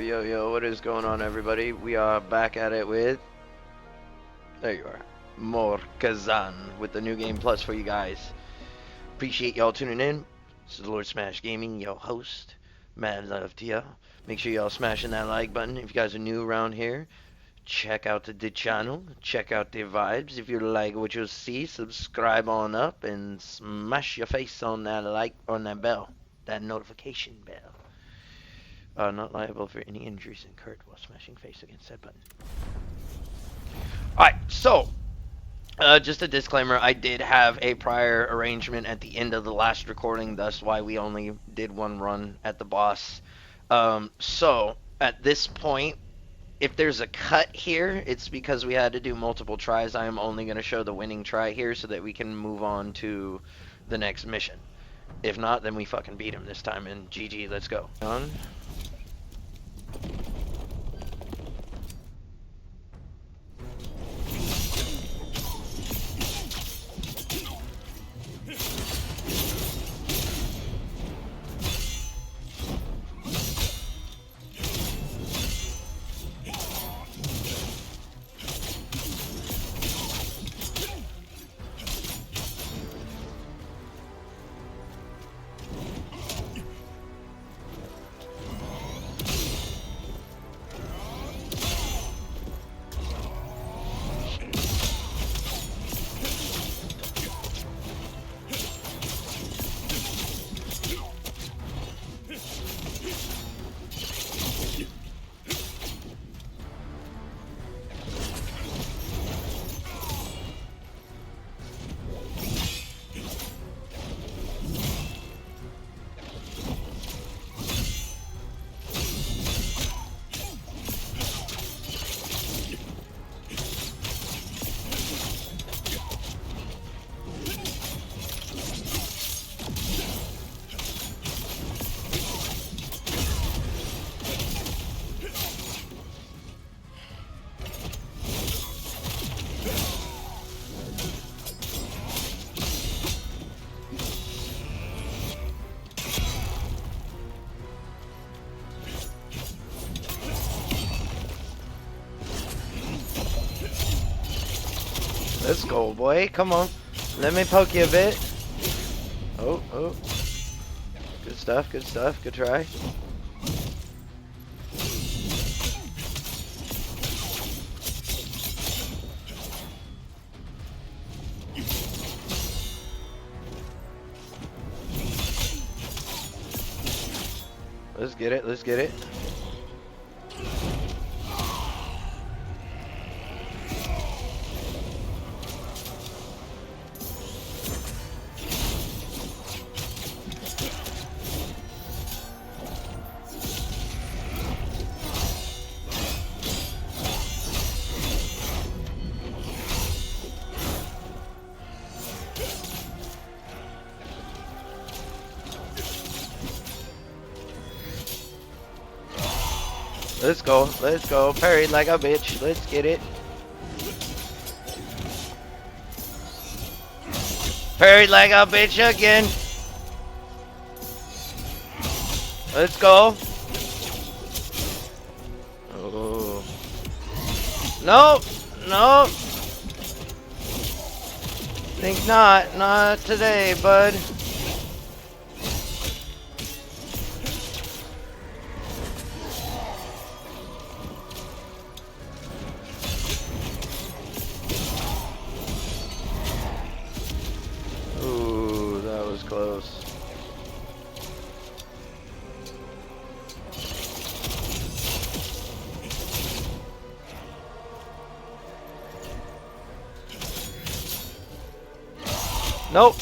Yo, what is going on, everybody? We are back at it with, there you are, more Khazan with the new game plus for you guys. Appreciate y'all tuning in. This is Lord Smash Gaming, your host. Mad love to y'all. Make sure y'all smashing that like button. If you guys are new around here, check out the channel, check out the vibes. If you like what you see, subscribe on up and smash your face on that like, on that bell, that notification bell. Not liable for any injuries incurred while smashing face against that button. Alright, so, just a disclaimer, I did have a prior arrangement at the end of the last recording, thus why we only did one run at the boss. So, at this point, if there's a cut here, it's because we had to do multiple tries. I am only going to show the winning try here so that we can move on to the next mission. If not, then we fucking beat him this time, and GG, let's go. On. Let's go, boy. Come on. Let me poke you a bit. Oh. Good stuff, good stuff. Good try. Let's get it. Let's go. Parried like a bitch. Let's get it. Parried like a bitch again. Let's go. Oh. No. Think not. Not today, bud. Close. Nope.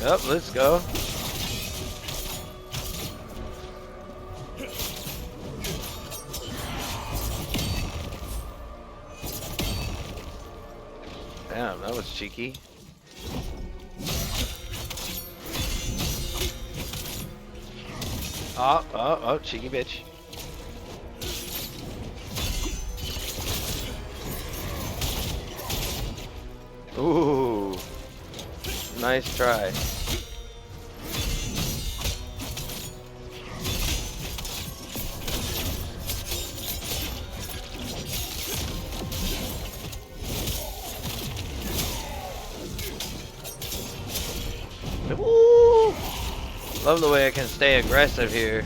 Yep, let's go. Damn. cheeky. Oh, cheeky bitch. Ooh, nice try. Ooh, love the way I can stay aggressive here.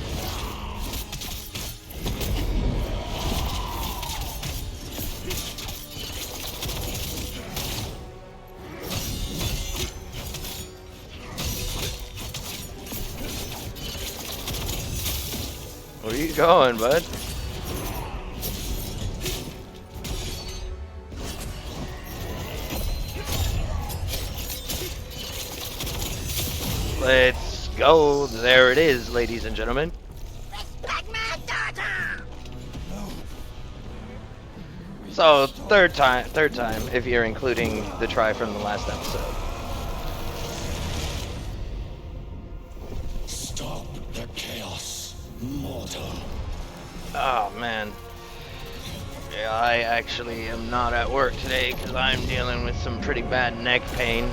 Where you going, bud? Let's go. There it is, ladies and gentlemen. So, third time, if you're including the try from the last episode. Stop the chaos, mortal. Oh, man. Yeah, I actually am not at work today because I'm dealing with some pretty bad neck pain.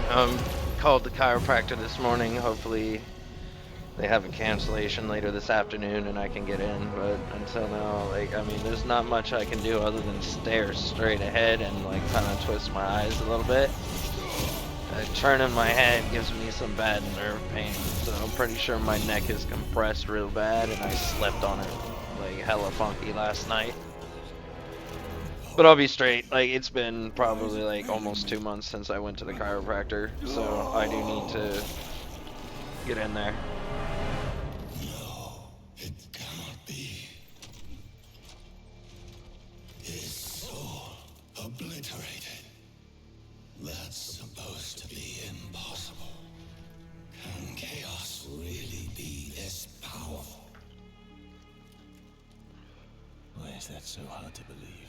Called the chiropractor this morning. Hopefully they have a cancellation later this afternoon and I can get in. But until now, like, I mean, there's not much I can do other than stare straight ahead and, like, kind of twist my eyes a little bit. Turning my head gives me some bad nerve pain, so I'm pretty sure my neck is compressed real bad and I slept on it like hella funky last night. But I'll be straight. Like, it's been probably like almost 2 months since I went to the chiropractor, so I do need to get in there. No, it cannot be. His soul obliterated. That's supposed to be impossible. Can chaos really be this powerful? Why is that so hard to believe?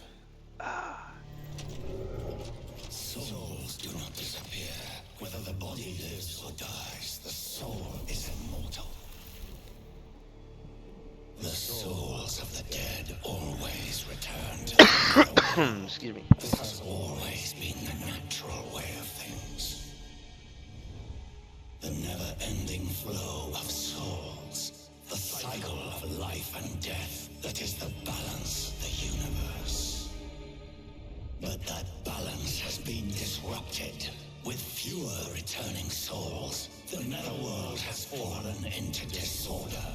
Souls do not disappear. Whether the body lives or dies, the soul is immortal. The souls of the dead always return to the world. Excuse me. This has always been the natural way of things. The never-ending flow of souls. The cycle of life and death that is the balance of the universe. But that balance has been disrupted. With fewer returning souls, the netherworld has fallen into disorder.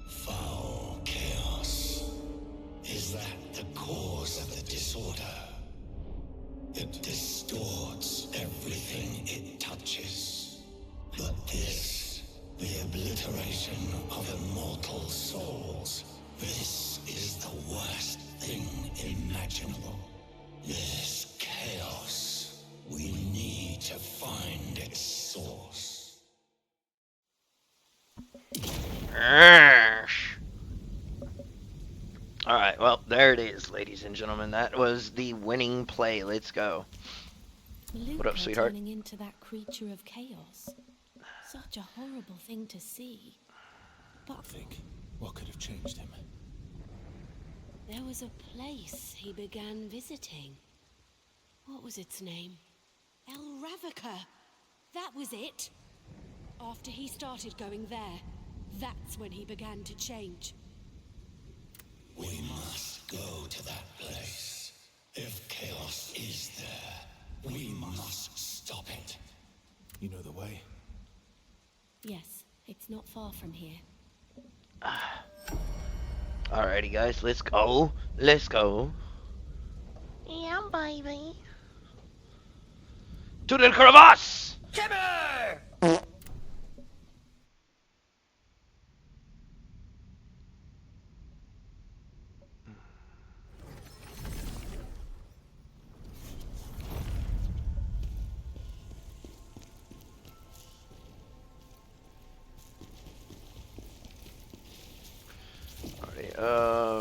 Foul chaos. Is that the cause of the disorder? It distorts everything it touches. But this, the obliteration of immortal souls, this is the worst thing imaginable. This chaos, we need to find its source. Alright, well, there it is, ladies and gentlemen. That was the winning play. Let's go. What up, sweetheart? Turning into that creature of chaos. Such a horrible thing to see. But Think, what could have changed him? there was a place he began visiting. What was its name? El Ravaka. That was it. After he started going there, that's when he began to change. We must go to that place. If chaos is there, we must stop it. You know the way? Yes, it's not far from here. Alrighty, guys, let's go. Let's go. Yeah, baby. To the crevasse!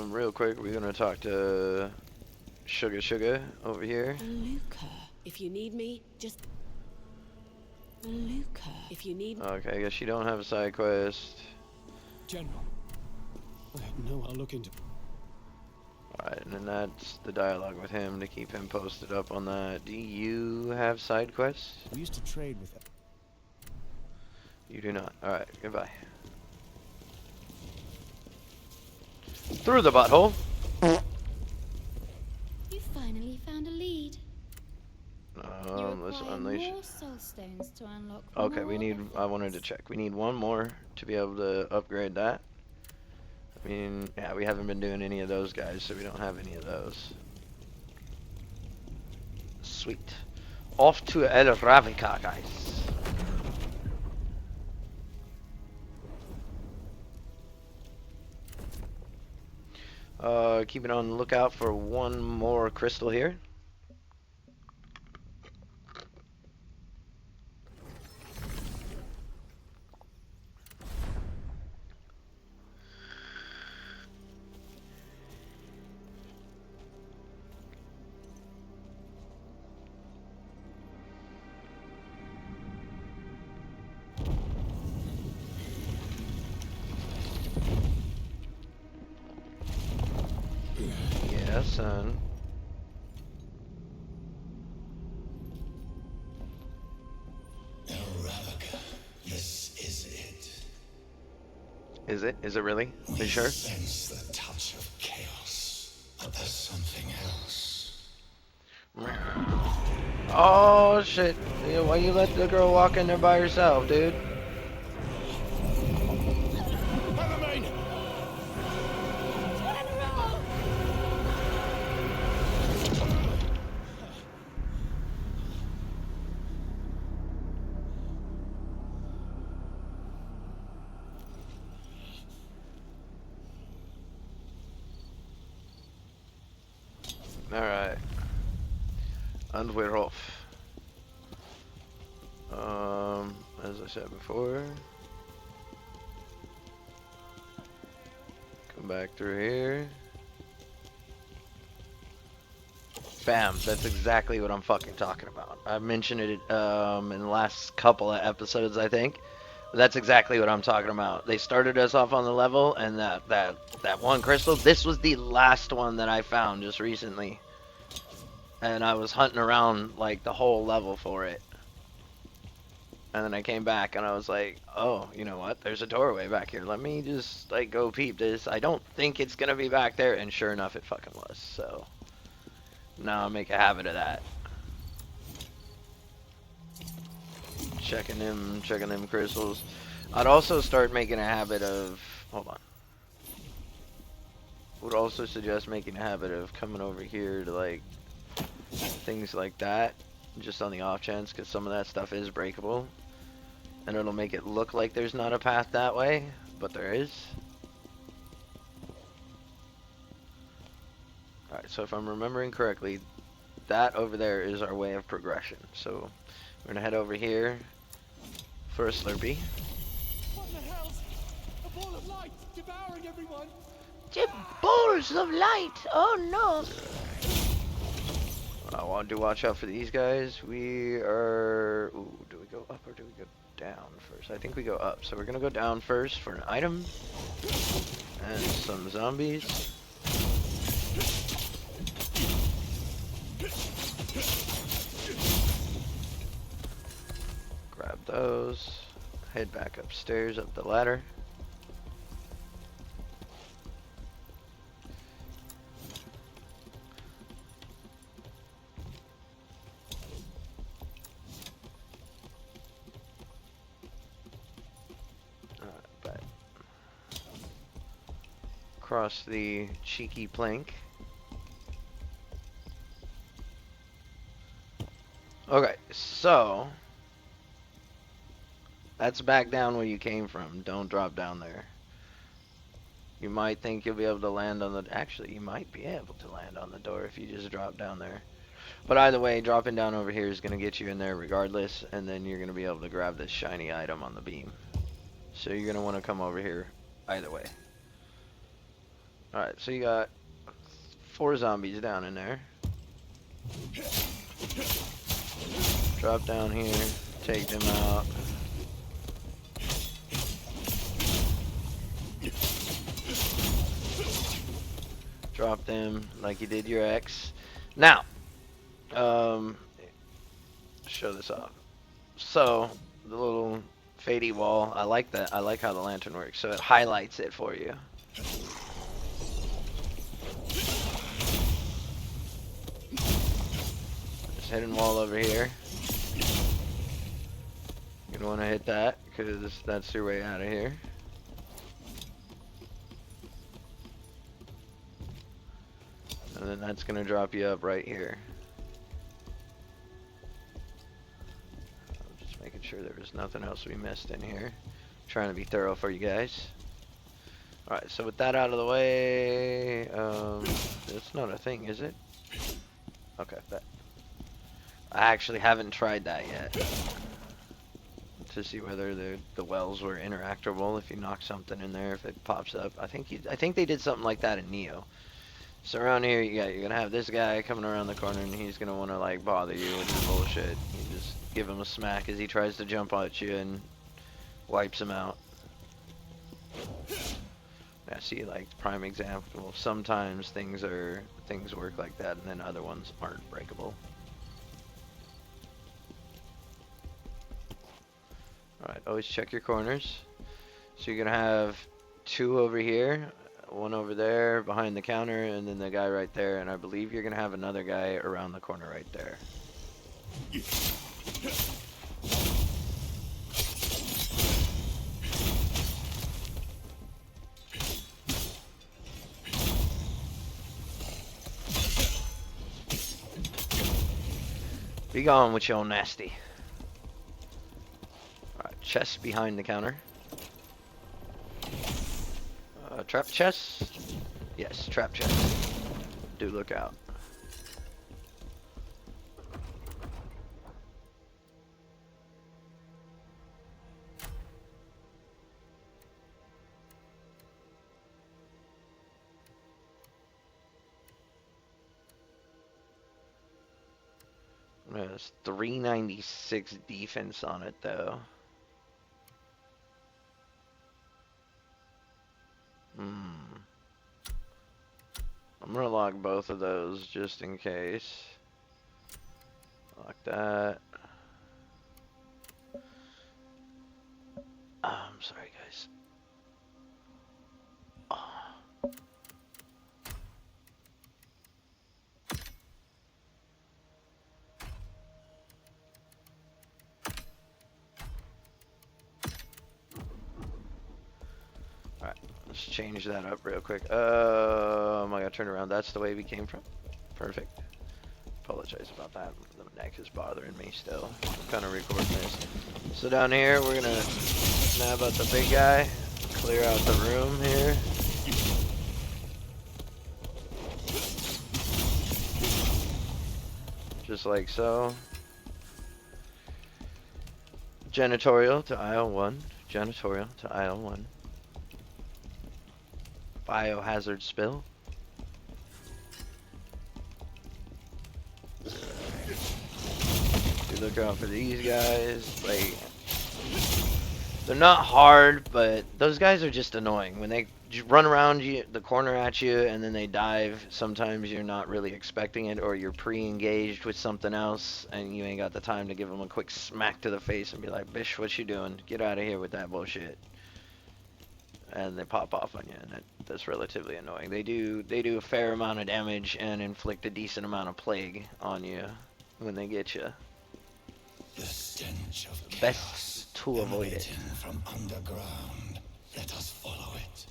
Real quick, we're gonna talk to Sugar over here. Luca. If you need me, just... Luca. If you need... Okay, I guess you don't have a side quest. General. No, I'll look into. Alright, and then that's the dialogue with him to keep him posted up on that. Do you have side quests? We used to trade with them. You do not. Alright, goodbye. Through the butthole. You finally found a lead. Let's unleash. More soul stones to unlock. Okay, we more need. I wanted to check. We need one more to be able to upgrade that. I mean, yeah, we haven't been doing any of those guys, so we don't have any of those. Sweet. Off to El Ravica, guys. Keeping on the lookout for one more crystal here. Yeah, son. Ravnica, this is it. Is it? Is it really? Are you sure? Sense the touch of chaos, but there's something else. Oh shit! Yeah, why you let the girl walk in there by herself, dude? Alright. And we're off. As I said before. Come back through here. Bam, that's exactly what I'm fucking talking about. I mentioned it in the last couple of episodes, I think. But that's exactly what I'm talking about. They started us off on the level, and that one crystal, this was the last one that I found just recently. And I was hunting around like the whole level for it. And then I came back and I was like, oh, you know what? There's a doorway back here. Let me just like go peep this. I don't think it's gonna be back there, and sure enough, it fucking was. So now I'll make a habit of that. Checking them crystals. I'd also start making a habit of, hold on. Would also suggest making a habit of coming over here to like things like that, just on the off chance, because some of that stuff is breakable. And it'll make it look like there's not a path that way, but there is. Alright, so if I'm remembering correctly, that over there is our way of progression. So we're gonna head over here for a Slurpee. What the hell's a ball of light devouring everyone? The balls of light! Oh no! I want to watch out for these guys. We are... Ooh, do we go up or do we go down first? I think we go up. So we're gonna go down first for an item. And some zombies. Grab those. Head back upstairs, up the ladder. Across the cheeky plank. Okay, so that's back down where you came from. Don't drop down there. You might think you'll be able to land on the... Actually, you might be able to land on the door if you just drop down there. But either way, dropping down over here is going to get you in there regardless, and then you're going to be able to grab this shiny item on the beam. So you're going to want to come over here either way. Alright, so you got 4 zombies down in there. Drop down here, take them out. Drop them like you did your ex. Now, show this off. So, the little fadey wall, I like that. I like how the lantern works. So it highlights it for you. This hidden wall over here. You're gonna want to hit that because that's your way out of here. And then that's gonna drop you up right here. I'm just making sure there was nothing else we missed in here. Trying to be thorough for you guys. Alright, so with that out of the way, it's not a thing, is it? Okay, bet. I actually haven't tried that yet. To see whether the wells were interactable. If you knock something in there, if it pops up. I think they did something like that in Neo. So around here, you're gonna have this guy coming around the corner, and he's gonna want to like bother you with his bullshit. You just give him a smack as he tries to jump at you and wipes him out. I see, like, prime example. Sometimes things work like that, and then other ones aren't breakable. Alright, always check your corners. So you're gonna have two over here, one over there behind the counter, and then the guy right there, and I believe you're gonna have another guy around the corner right there. Be gone with your nasty. Alright, chest behind the counter. Trap chest? Yes, trap chest. Do look out. There's 396 defense on it though. I'm gonna lock both of those just in case. Lock that. I'm sorry guys. Alright, let's change that up real quick. I gotta turn around. That's the way we came from. Perfect. Apologize about that. The neck is bothering me still. I'm kind of recording this. So down here, we're gonna snap out the big guy, clear out the room here. Just like so. Janitorial to aisle 1. Janitorial to aisle 1. Biohazard spill. You look out for these guys. Like, they're not hard, but those guys are just annoying. When they run around you, the corner at you, and then they dive, sometimes you're not really expecting it, or you're pre-engaged with something else, and you ain't got the time to give them a quick smack to the face and be like, "Bish, what you doing? Get out of here with that bullshit." And they pop off on you, and that's relatively annoying. They do a fair amount of damage and inflict a decent amount of plague on you when they get you. The stench of chaos Best to avoid it. emanating from underground. Let us follow it.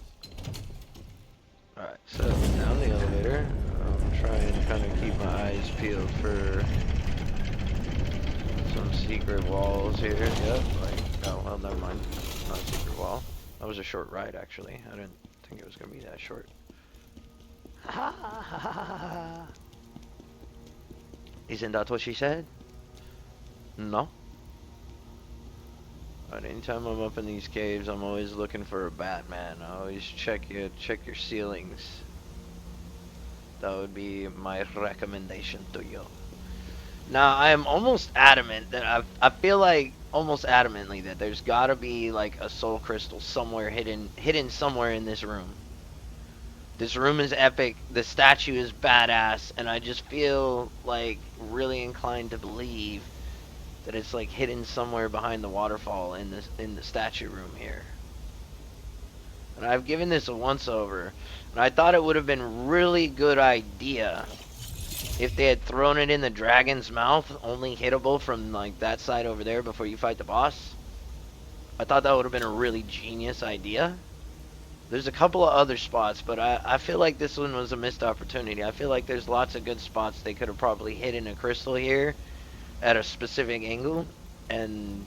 Alright, so down the elevator. I'm trying to kind of keep my eyes peeled for some secret walls here. Yep, like, oh, well, never mind. Not a secret wall. That was a short ride, actually. I didn't think it was going to be that short. Isn't that what she said? No. But anytime I'm up in these caves, I'm always looking for a Batman. I always check your ceilings. That would be my recommendation to you. Now I am almost adamant that I feel like almost adamantly that there's gotta be like a soul crystal somewhere hidden somewhere in this room. This room is epic. The statue is badass, and I just feel like really inclined to believe that it's like hidden somewhere behind the waterfall in the statue room here. And I've given this a once over, and I thought it would have been a really good idea if they had thrown it in the dragon's mouth, only hittable from like that side over there before you fight the boss. I thought that would have been a really genius idea. There's a couple of other spots, but I feel like this one was a missed opportunity. I feel like there's lots of good spots they could have probably hidden a crystal here at a specific angle, and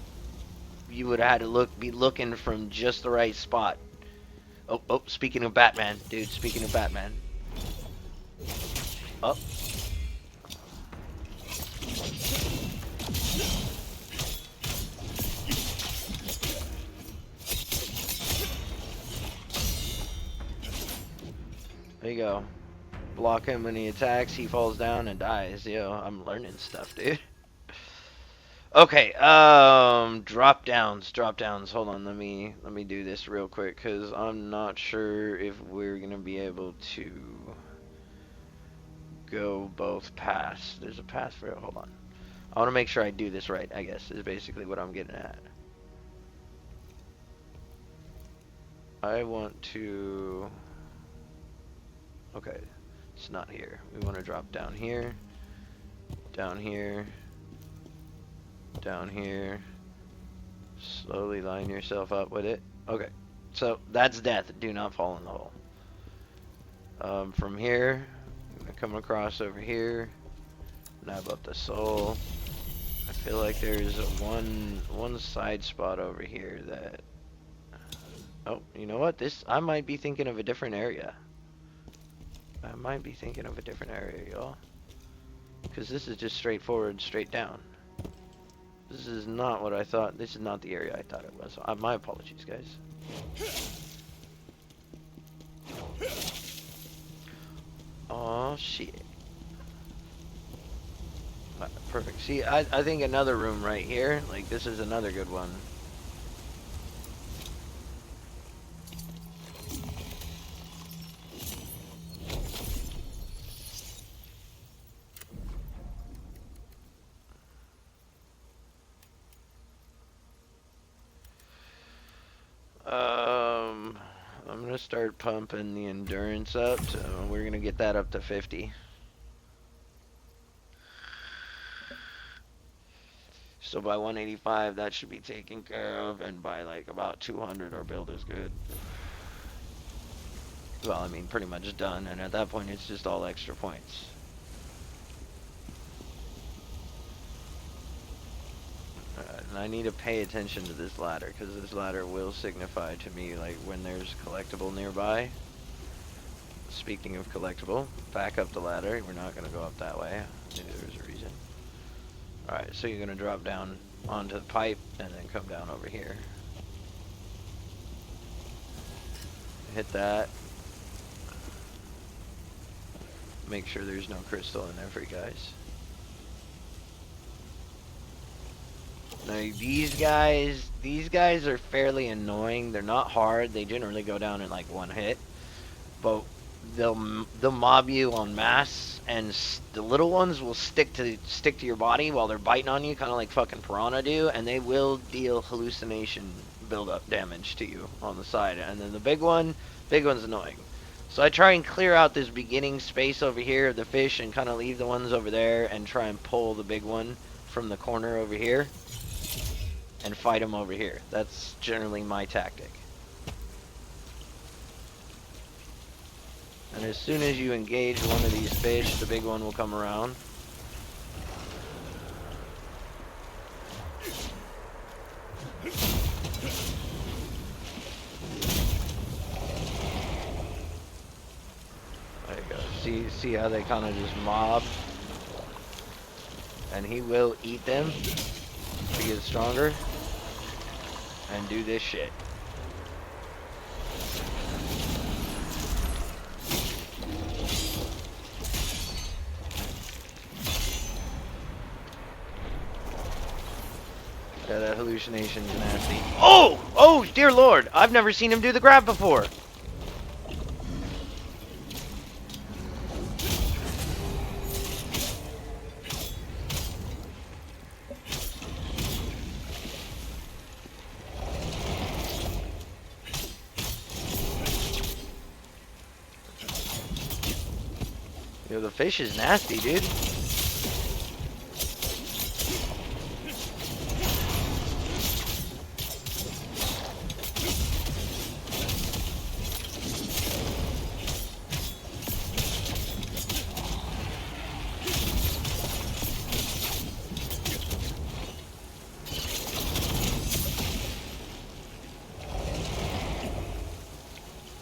you would have had to be looking from just the right spot. Oh, speaking of Batman, dude, speaking of Batman. Oh. There you go. Block him when he attacks, he falls down and dies. Yo, I'm learning stuff, dude. Okay, drop downs. Hold on, let me do this real quick, cause I'm not sure if we're gonna be able to go both paths. There's a path for it. Hold on. I want to make sure I do this right, I guess, is basically what I'm getting at. I want to... Okay, it's not here. We want to drop down here, down here, down here. Slowly line yourself up with it. Okay, so that's death. Do not fall in the hole. From here, I'm gonna come across over here, nab up the soul. I feel like there's one side spot over here that... Oh, you know what? I might be thinking of a different area. I might be thinking of a different area, y'all. Because this is just straightforward, straight down. This is not what I thought. This is not the area I thought it was. My apologies, guys. Oh shit. Perfect. See, I think another room right here, like this is another good one. I'm gonna start pumping the endurance up, so we're gonna get that up to 50. So by 185, that should be taken care of, and by like about 200, our build is good. Well, I mean, pretty much done, and at that point, it's just all extra points. And I need to pay attention to this ladder, because this ladder will signify to me, like, when there's collectible nearby. Speaking of collectible, back up the ladder. We're not going to go up that way. Maybe there's a reason. Alright, so you're going to drop down onto the pipe, and then come down over here. Hit that. Make sure there's no crystal in there for you guys. Now these guys are fairly annoying. They're not hard. They generally go down in like one hit, but they'll mob you en masse, and the little ones will stick to your body while they're biting on you, kind of like fucking piranha do, and they will deal hallucination build-up damage to you on the side. And then the big one's annoying. So I try and clear out this beginning space over here of the fish and kind of leave the ones over there and try and pull the big one from the corner over here and fight him over here. That's generally my tactic. And as soon as you engage one of these fish, the big one will come around. There you go. See how they kind of just mob? And he will eat them to get stronger and do this shit. Yeah, that hallucination's nasty. Oh! Oh, dear lord! I've never seen him do the grab before. Yo, the fish is nasty, dude.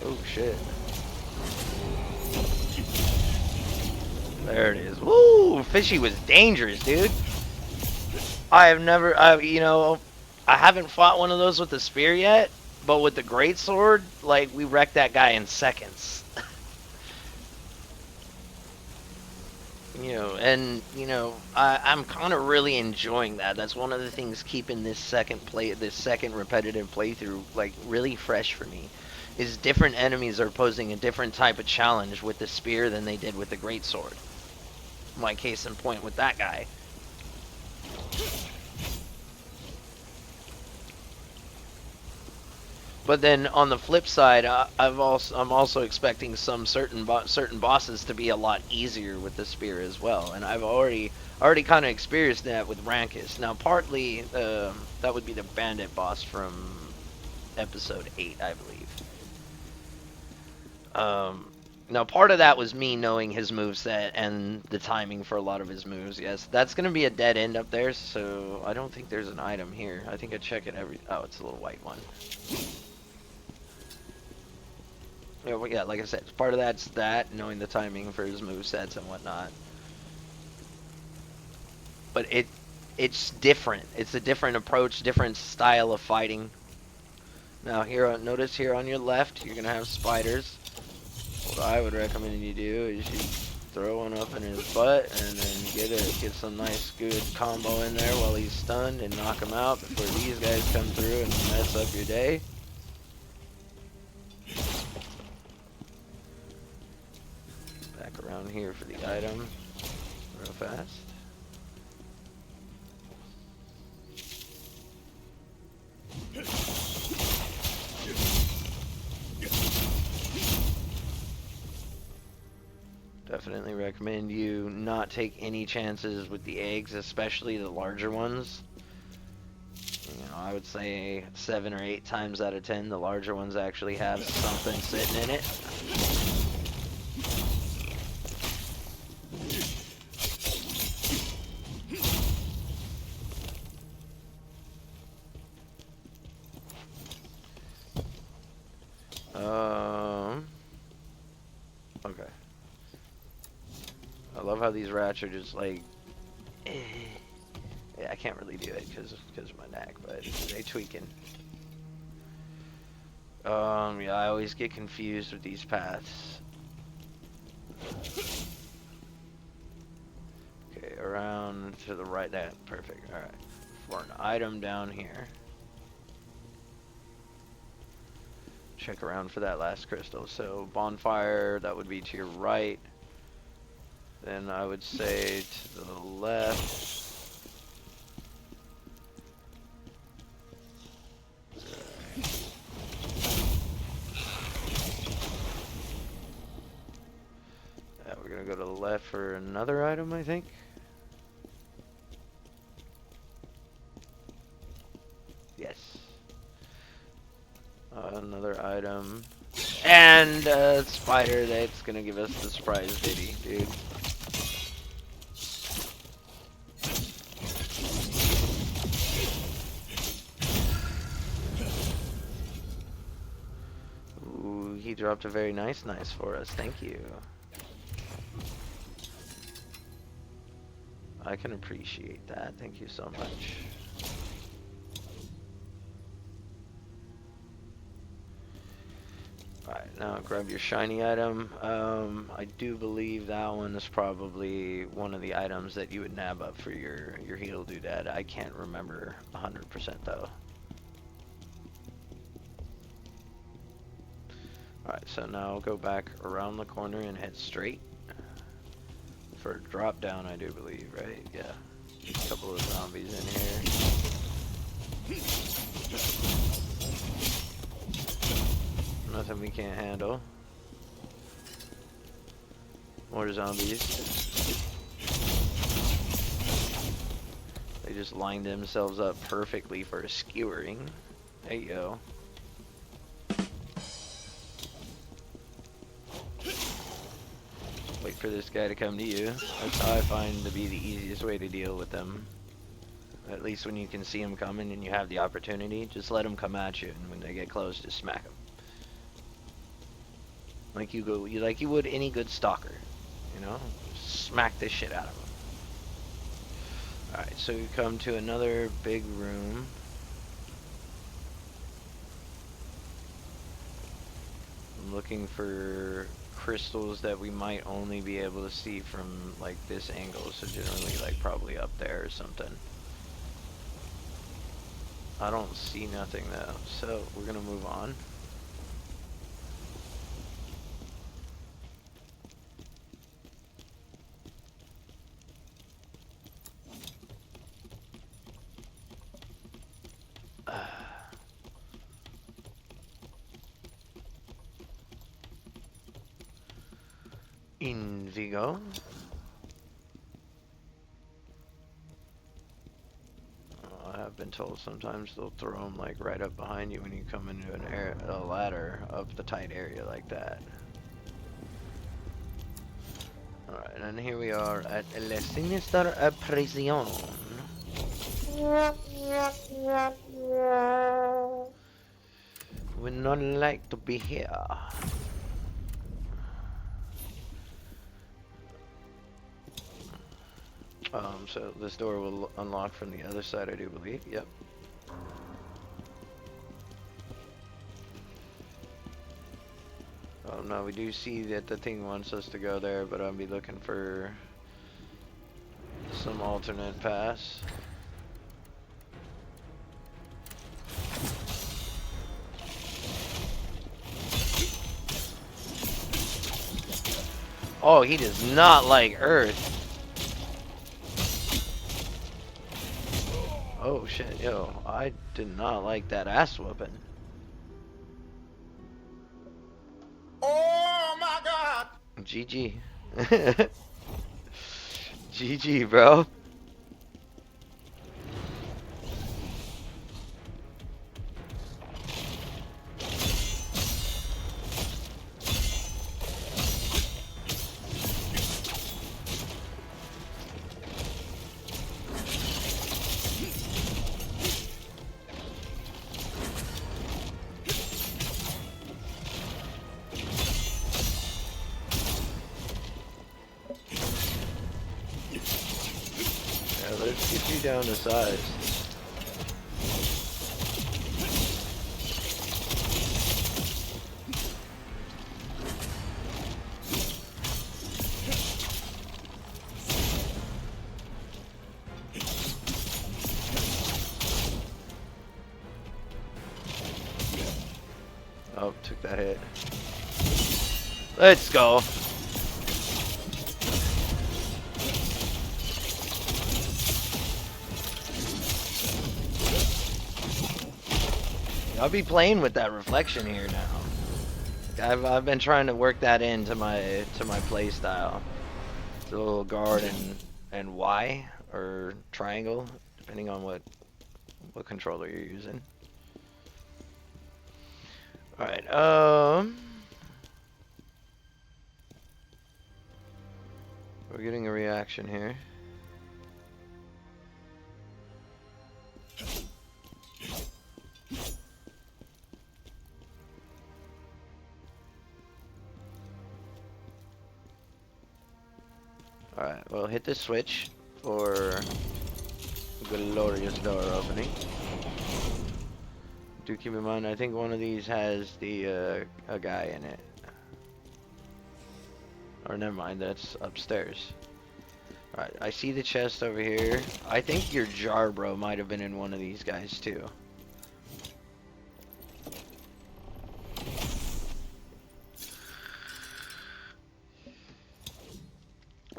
Oh, shit. There it is. Woo! Fishy was dangerous, dude. I have never, I haven't fought one of those with the spear yet, but with the greatsword, like, we wrecked that guy in seconds. I'm kind of really enjoying that. That's one of the things keeping this second repetitive playthrough, like, really fresh for me. Is different enemies are posing a different type of challenge with the spear than they did with the greatsword. My case in point with that guy. But then on the flip side, I'm also expecting some certain bosses to be a lot easier with the spear as well, and I've already kind of experienced that with Rankus. Now, partly that would be the bandit boss from episode 8, I believe. Now, part of that was me knowing his moveset and the timing for a lot of his moves. Yes, that's gonna be a dead end up there, so I don't think there's an item here. I think I check it every. Oh, it's a little white one. Yeah, well, yeah, like I said, part of that's that, knowing the timing for his movesets and whatnot. But it's different. It's a different approach, different style of fighting. Now here, notice here on your left, you're gonna have spiders. What I would recommend you do is you throw one up in his butt and then get some nice good combo in there while he's stunned and knock him out before these guys come through and mess up your day. Back around here for the item real fast. Definitely recommend you not take any chances with the eggs, especially the larger ones. I would say 7 or 8 times out of 10, the larger ones actually have something sitting in it. Okay. I love how these rats are just like, yeah, I can't really do it because of my neck, but they tweaking. Yeah, I always get confused with these paths. Okay, around to the right. That perfect. All right, for an item down here. Check around for that last crystal. So bonfire, that would be to your right. Then I would say to the left. Yeah, we're gonna go to the left for another item, I think. Yes. Another item. And spider that's gonna give us the surprise ditty, dude. Ooh, he dropped a very nice for us. Thank you. I can appreciate that. Thank you so much. Alright, now grab your shiny item. I do believe that one is probably one of the items that you would nab up for your heal doodad. I can't remember 100% though. Alright, so now go back around the corner and head straight. For drop down, I do believe, right? Yeah. A couple of zombies in here. Nothing we can't handle. More zombies. They just lined themselves up perfectly for a skewering. There you go. Wait for this guy to come to you. That's how I find to be the easiest way to deal with them. At least when you can see them coming and you have the opportunity, just let them come at you, and when they get close, just smack them. Like you would any good stalker, you know? Smack this shit out of them. Alright, so we come to another big room. I'm looking for crystals that we might only be able to see from like this angle, so generally like probably up there or something. I don't see nothing though, so we're gonna move on. Indigo. I have been told sometimes they'll throw them like right up behind you when you come into a ladder up the tight area like that. Alright, and here we are at La Sinister Prison. Would not like to be here. So this door will unlock from the other side, I do believe. Yep. Oh no, we do see that the thing wants us to go there, but I'll be looking for some alternate pass. Oh, he does not like Earth. Oh shit, yo, I did not like that ass whooping. Oh my god! GG. GG, bro. Let's get you down to size. Oh, took that hit. Let's go. I'll be playing with that reflection here now. I've been trying to work that into my play style. It's a little guard and Y or triangle, depending on what controller you're using. All right. We're getting a reaction here. Alright, well hit the switch for glorious door opening. Do keep in mind, I think one of these has the a guy in it. Or never mind, that's upstairs. Alright, I see the chest over here. I think your jar bro might have been in one of these guys too.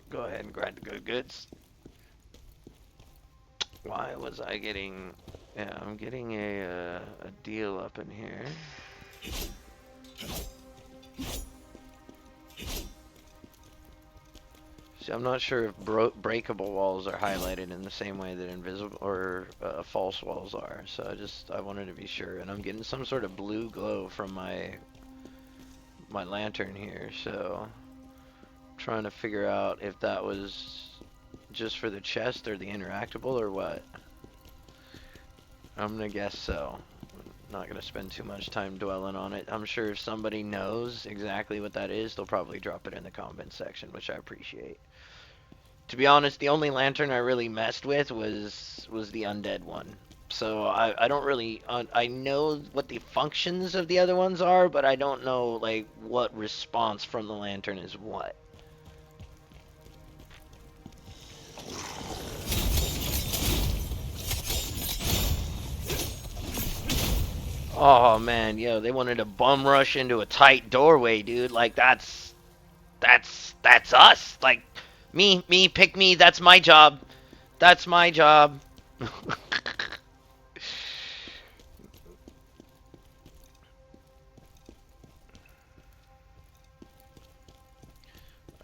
Go ahead and grab the good goods. Why was I getting... Yeah, I'm getting a deal up in here. See, I'm not sure if breakable walls are highlighted in the same way that invisible or false walls are. So I wanted to be sure, and I'm getting some sort of blue glow from my lantern here. So I'm trying to figure out if that was just for the chest or the interactable or what. I'm gonna guess so. Not gonna spend too much time dwelling on it. I'm sure if somebody knows exactly what that is, they'll probably drop it in the comment section, which I appreciate. To be honest, the only lantern I really messed with was the undead one. So I don't really I know what the functions of the other ones are, but I don't know like what response from the lantern is what. Oh man, yo, they wanted to bum rush into a tight doorway, dude. Like that's us. Like me, pick me. That's my job. That's my job.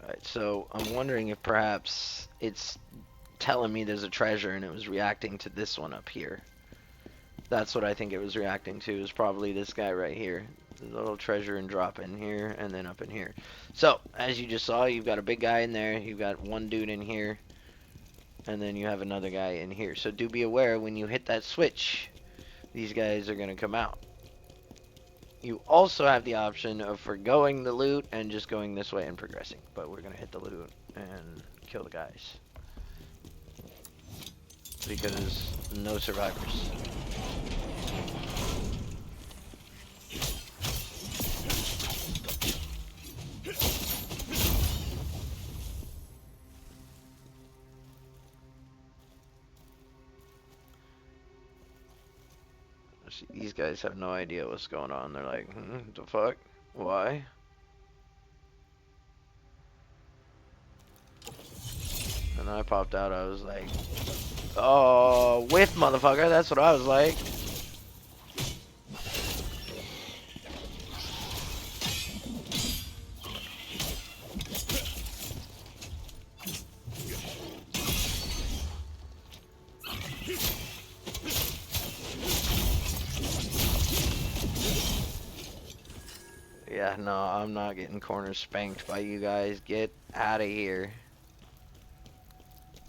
Alright, so I'm wondering if perhaps it's telling me there's a treasure and it was reacting to this one up here. That's what I think it was reacting to, is probably this guy right here. The little treasure and drop in here and then up in here. So, as you just saw, you've got a big guy in there, you've got one dude in here, and then you have another guy in here. So do be aware when you hit that switch, these guys are going to come out. You also have the option of forgoing the loot and just going this way and progressing. But we're going to hit the loot and kill the guys. Because no survivors. See, these guys have no idea what's going on. They're like, the fuck? Why? And I popped out, I was like, oh, whiff, motherfucker. That's what I was like. Yeah, no, I'm not getting corner spanked by you guys. Get out of here.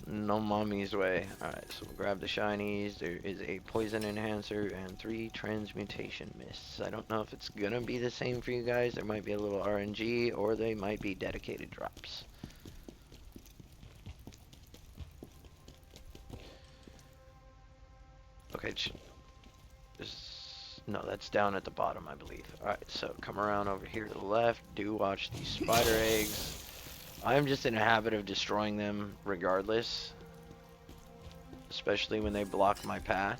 No mommy's way. Alright, so we'll grab the shinies. There is a poison enhancer and 3 transmutation mists. I don't know if it's gonna be the same for you guys. There might be a little RNG, or they might be dedicated drops. Okay, no, that's down at the bottom, I believe. Alright, so come around over here to the left. Do watch these spider eggs. I'm just in a habit of destroying them regardless. Especially when they block my path.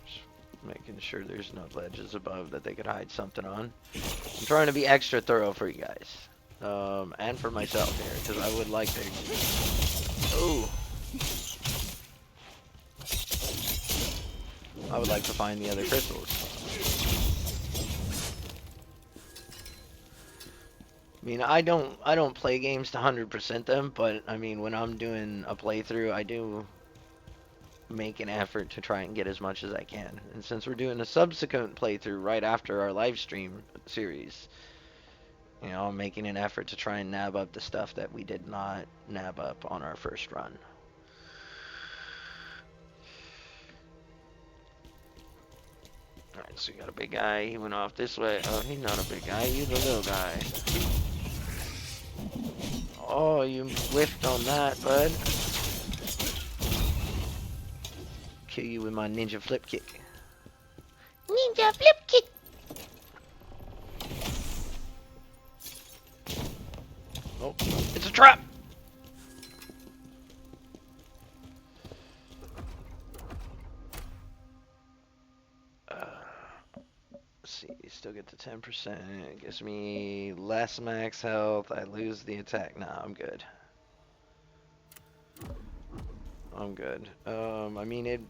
Just making sure there's no ledges above that they could hide something on. I'm trying to be extra thorough for you guys. And for myself here, because I would like to... Ooh. I would like to find the other crystals. I mean, I don't play games to 100% them, but I mean, when I'm doing a playthrough, I do make an effort to try and get as much as I can. And since we're doing a subsequent playthrough right after our live stream series, you know, I'm making an effort to try and nab up the stuff that we did not nab up on our first run. Alright, so we got a big guy. He went off this way. Oh, he's not a big guy. He's a little guy. you whiffed on that, bud. Kill you with my ninja flip kick. Ninja flip kick! Oh, it's a trap! Let's see, you still get the 10%. It gives me less max health. I lose the attack. Nah, I'm good. I'm good. I mean,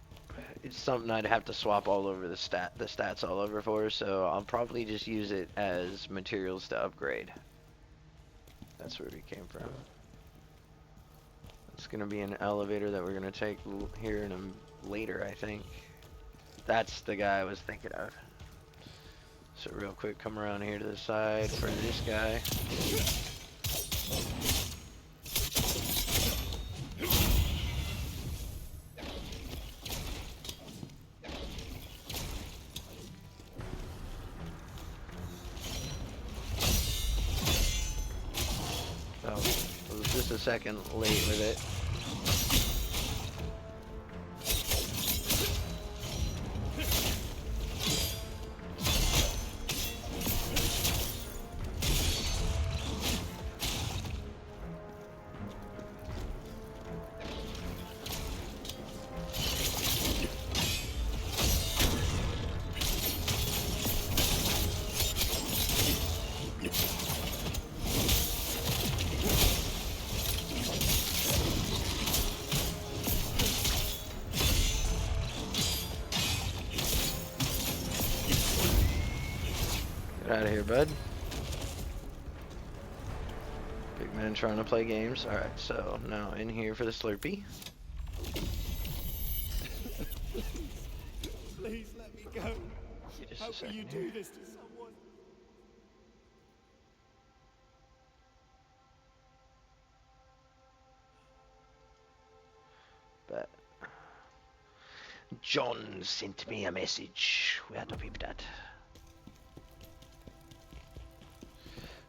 it's something I'd have to swap all over the stats all over for, so I'll probably just use it as materials to upgrade. That's where we came from. It's gonna be an elevator that we're gonna take here in later, I think. That's the guy I was thinking of. So real quick, come around here to the side for this guy. Oh, I was just a second late with it. Get out of here, bud. Big man trying to play games. Alright, so now in here for the Slurpee. Please let me go. Just How a can second you here. do this to someone? But John sent me a message. Where to peep that?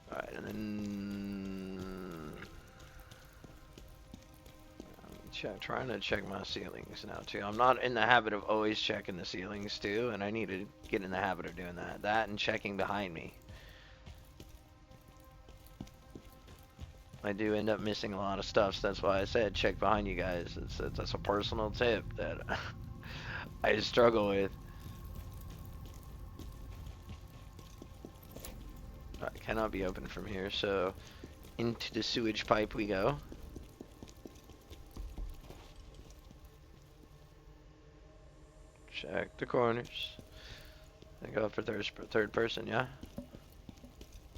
Alright, and then I'm trying to check my ceilings now too. I'm not in the habit of always checking the ceilings too, and I need to get in the habit of doing that. That and checking behind me. I do end up missing a lot of stuff, so that's why I said check behind you guys. That's a personal tip that I struggle with. Alright, cannot be opened from here, so into the sewage pipe we go. Check the corners. I go for third person, yeah?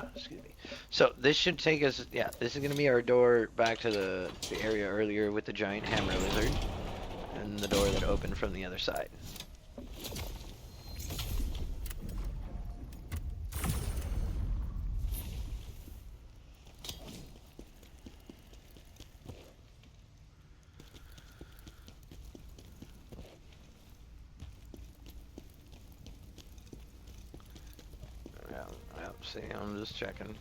Oh, excuse me. So this should take us, yeah, this is going to be our door back to the area earlier with the giant hammer lizard. And the door that opened from the other side. See, I'm just checking.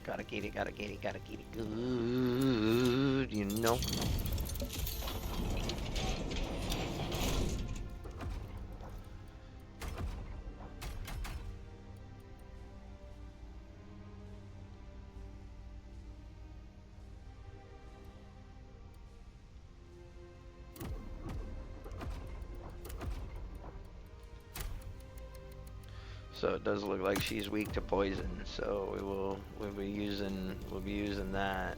Gotta get it good, you know. So it does look like she's weak to poison, so we'll be using that.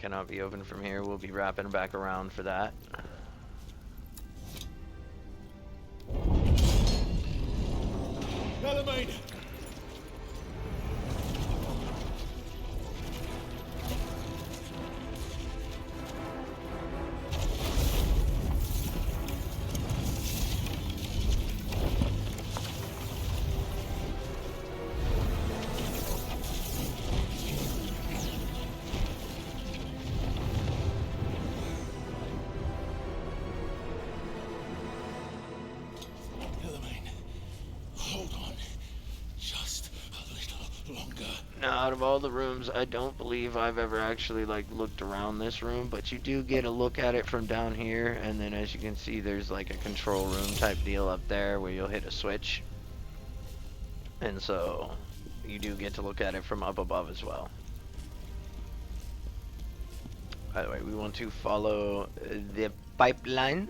Cannot be opened from here. We'll be wrapping back around for that. Elamine! Now, out of all the rooms, I don't believe I've ever actually like looked around this room, but you do get a look at it from down here, and then as you can see, there's like a control room type deal up there where you'll hit a switch, and so you do get to look at it from up above as well. By the way, we want to follow the pipelines.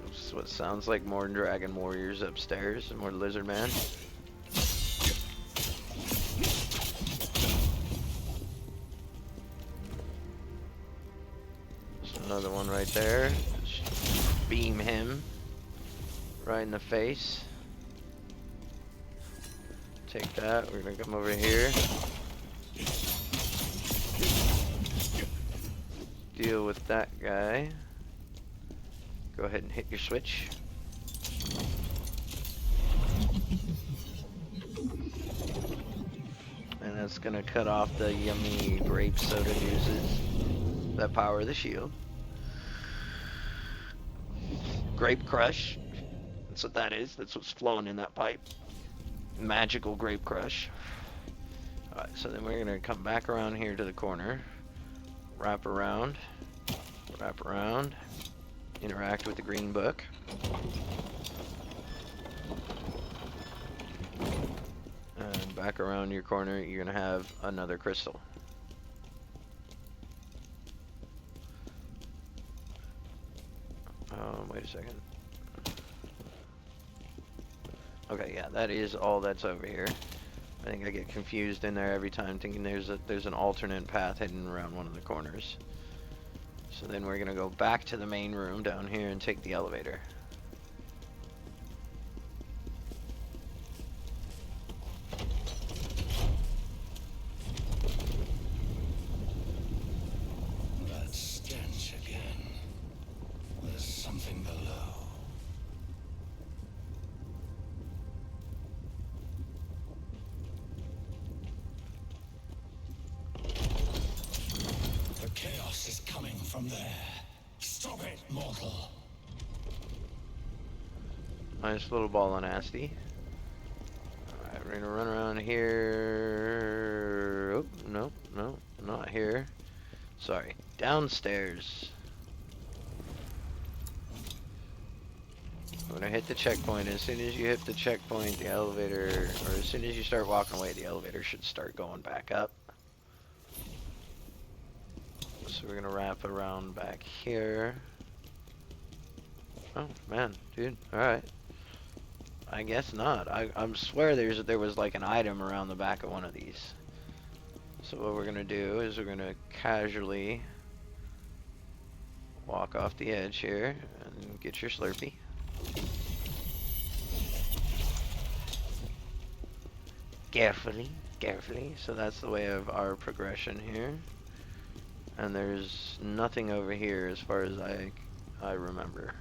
This is what sounds like more dragon warriors upstairs, more lizard man. Another one right there. Just beam him right in the face. Take that. We're gonna come over here. Deal with that guy. Go ahead and hit your switch. And that's gonna cut off the yummy grape soda juices that power the shield. Grape crush. That's what that is. That's what's flowing in that pipe. Magical grape crush. Alright, so then we're gonna come back around here to the corner. Wrap around. Wrap around. Interact with the green book. And back around your corner, you're gonna have another crystal. Wait a second. Okay, yeah, that is all that's over here. I think I get confused in there every time, thinking there's an alternate path hidden around one of the corners. So then we're gonna go back to the main room down here and take the elevator. That stench again. There's something below. The chaos is coming from there. Stop it, mortal. Nice little ball of nasty. Alright, we're gonna run around here. Oh, no, no, not here. Sorry, downstairs. I'm gonna hit the checkpoint. As soon as you hit the checkpoint, the elevator, or as soon as you start walking away, the elevator should start going back up. So we're gonna wrap around back here. Oh man, dude. All right. I guess not. I swear there was like an item around the back of one of these. So what we're gonna do is we're gonna casually walk off the edge here and get your Slurpee. Carefully, carefully. So that's the way of our progression here. And there's nothing over here as far as I remember.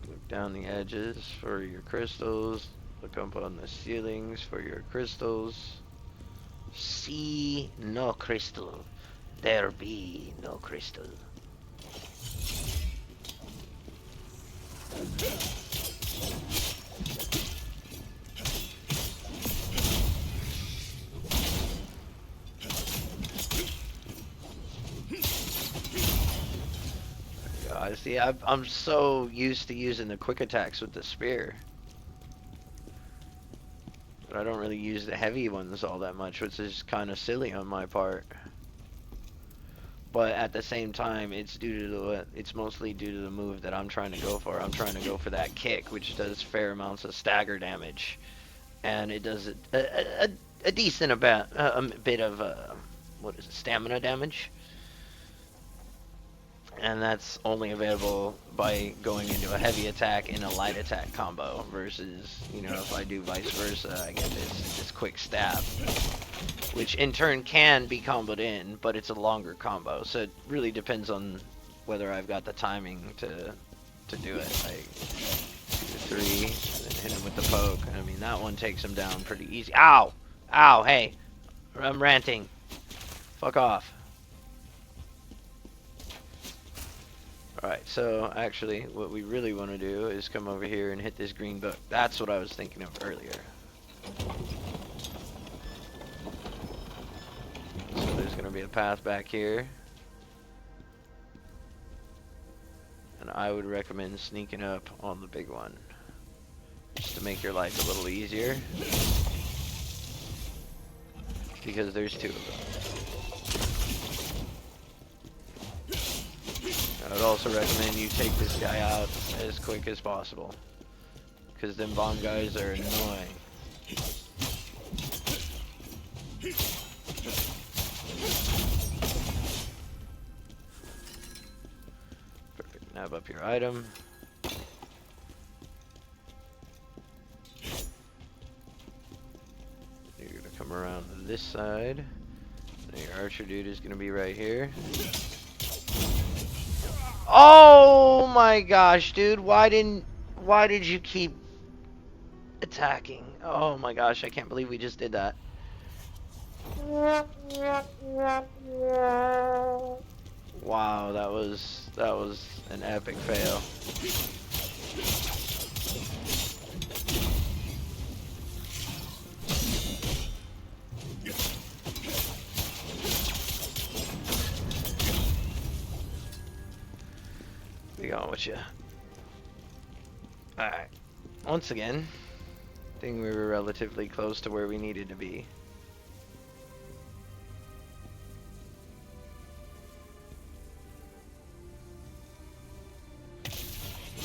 Look down the edges for your crystals. Look up on the ceilings for your crystals. See no crystal. There be no crystal. See, I'm so used to using the quick attacks with the spear. But I don't really use the heavy ones all that much, which is kind of silly on my part. But at the same time, it's mostly due to the move that I'm trying to go for. I'm trying to go for that kick, which does fair amounts of stagger damage. And it does a decent amount, a bit of, what is it, stamina damage. And that's only available by going into a heavy attack in a light attack combo versus, you know, if I do vice versa, I get this quick stab, which in turn can be comboed in, but it's a longer combo, so it really depends on whether I've got the timing to do it. Like 2 to 3, and then hit him with the poke. I mean, that one takes him down pretty easy. Ow! Ow! Hey! I'm ranting. Fuck off. Alright, so actually what we really want to do is come over here and hit this green book. That's what I was thinking of earlier. So there's going to be a path back here. And I would recommend sneaking up on the big one. Just to make your life a little easier. Because there's two of them. I would also recommend you take this guy out as quick as possible. Because them bomb guys are annoying. Perfect. Nab up your item. You're going to come around to this side. And your archer dude is going to be right here. Oh my gosh, dude. Why did you keep attacking? Oh my gosh, I can't believe we just did that. Wow, that was an epic fail. Be going with you. Alright. Once again, I think we were relatively close to where we needed to be.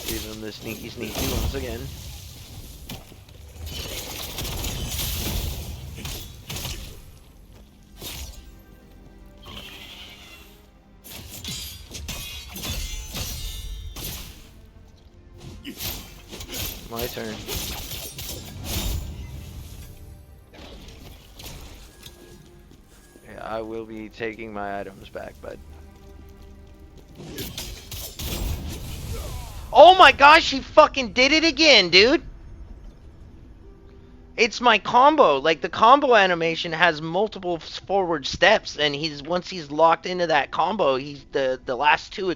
Give him the sneaky once again. My turn. Yeah, I will be taking my items back, bud. Oh my gosh, he fucking did it again, dude! It's my combo. Like, the combo animation has multiple forward steps, and once he's locked into that combo, he's the last two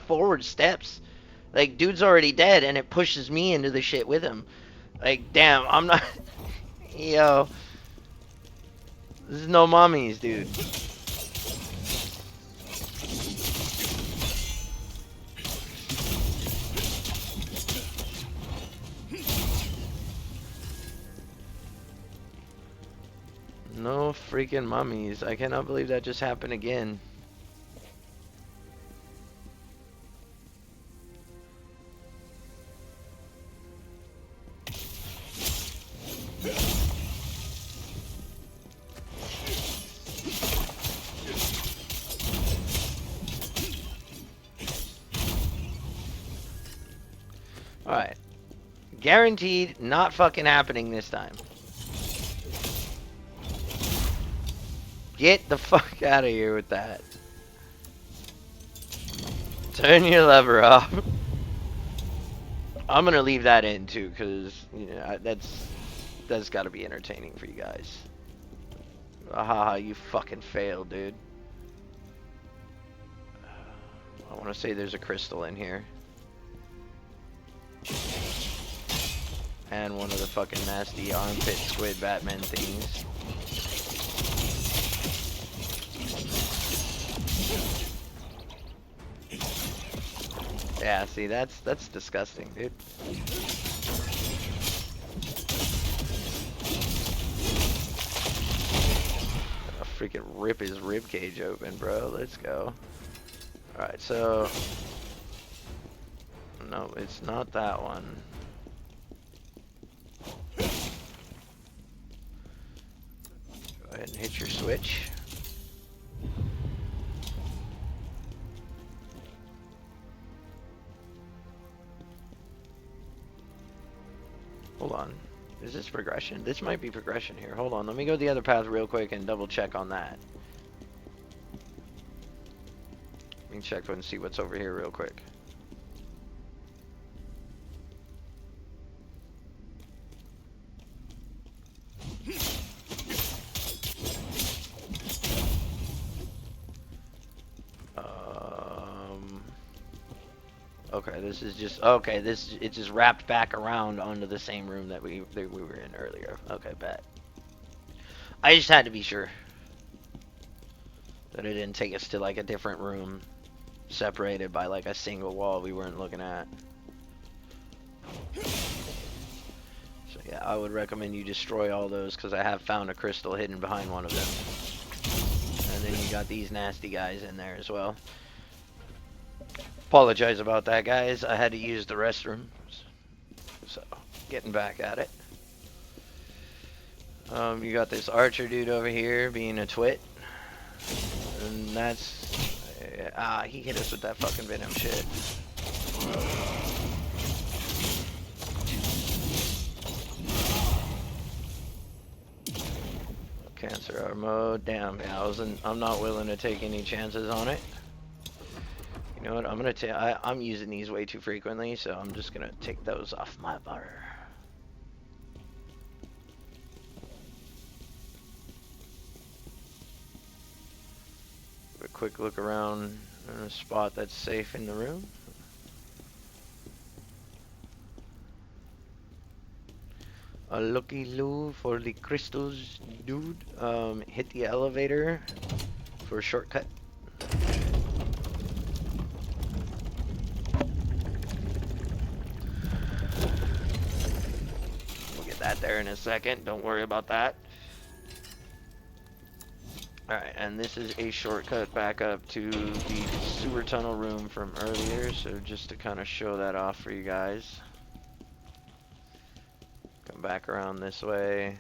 forward steps. Like, dude's already dead, and it pushes me into the shit with him. Like, damn, I'm not... Yo. This is no mummies, dude. No freaking mummies. I cannot believe that just happened again. Alright. Guaranteed not fucking happening this time. Get the fuck out of here with that. Turn your lever up. I'm gonna leave that in too, because you know, that's gotta be entertaining for you guys. Haha, you fucking failed, dude. I want to say there's a crystal in here. And one of the fucking nasty armpit squid Batman things. Yeah, see, that's disgusting, dude. I'll freaking rip his rib cage open, bro. Let's go. Alright, so... No, it's not that one. Go ahead and hit your switch. Hold on. Is this progression? This might be progression here. Hold on. Let me go the other path real quick and double check on that. Let me check and see what's over here real quick. Okay, this is just okay. This it just wrapped back around onto the same room that we were in earlier. Okay, bet. I just had to be sure that it didn't take us to like a different room, separated by like a single wall we weren't looking at. So yeah, I would recommend you destroy all those because I have found a crystal hidden behind one of them. And then you got these nasty guys in there as well. Apologize about that, guys. I had to use the restroom. So, getting back at it. You got this archer dude over here being a twit. And that's... he hit us with that fucking venom shit. Cancer R mode. Damn, yeah, I'm not willing to take any chances on it. You know what? I'm using these way too frequently, so I'm just gonna take those off my bar. A quick look around in a spot that's safe in the room. A looky loo for the crystals, dude. Hit the elevator for a shortcut. We'll get that there in a second. Don't worry about that. Alright, and this is a shortcut back up to the sewer tunnel room from earlier. So just to kind of show that off for you guys. Come back around this way,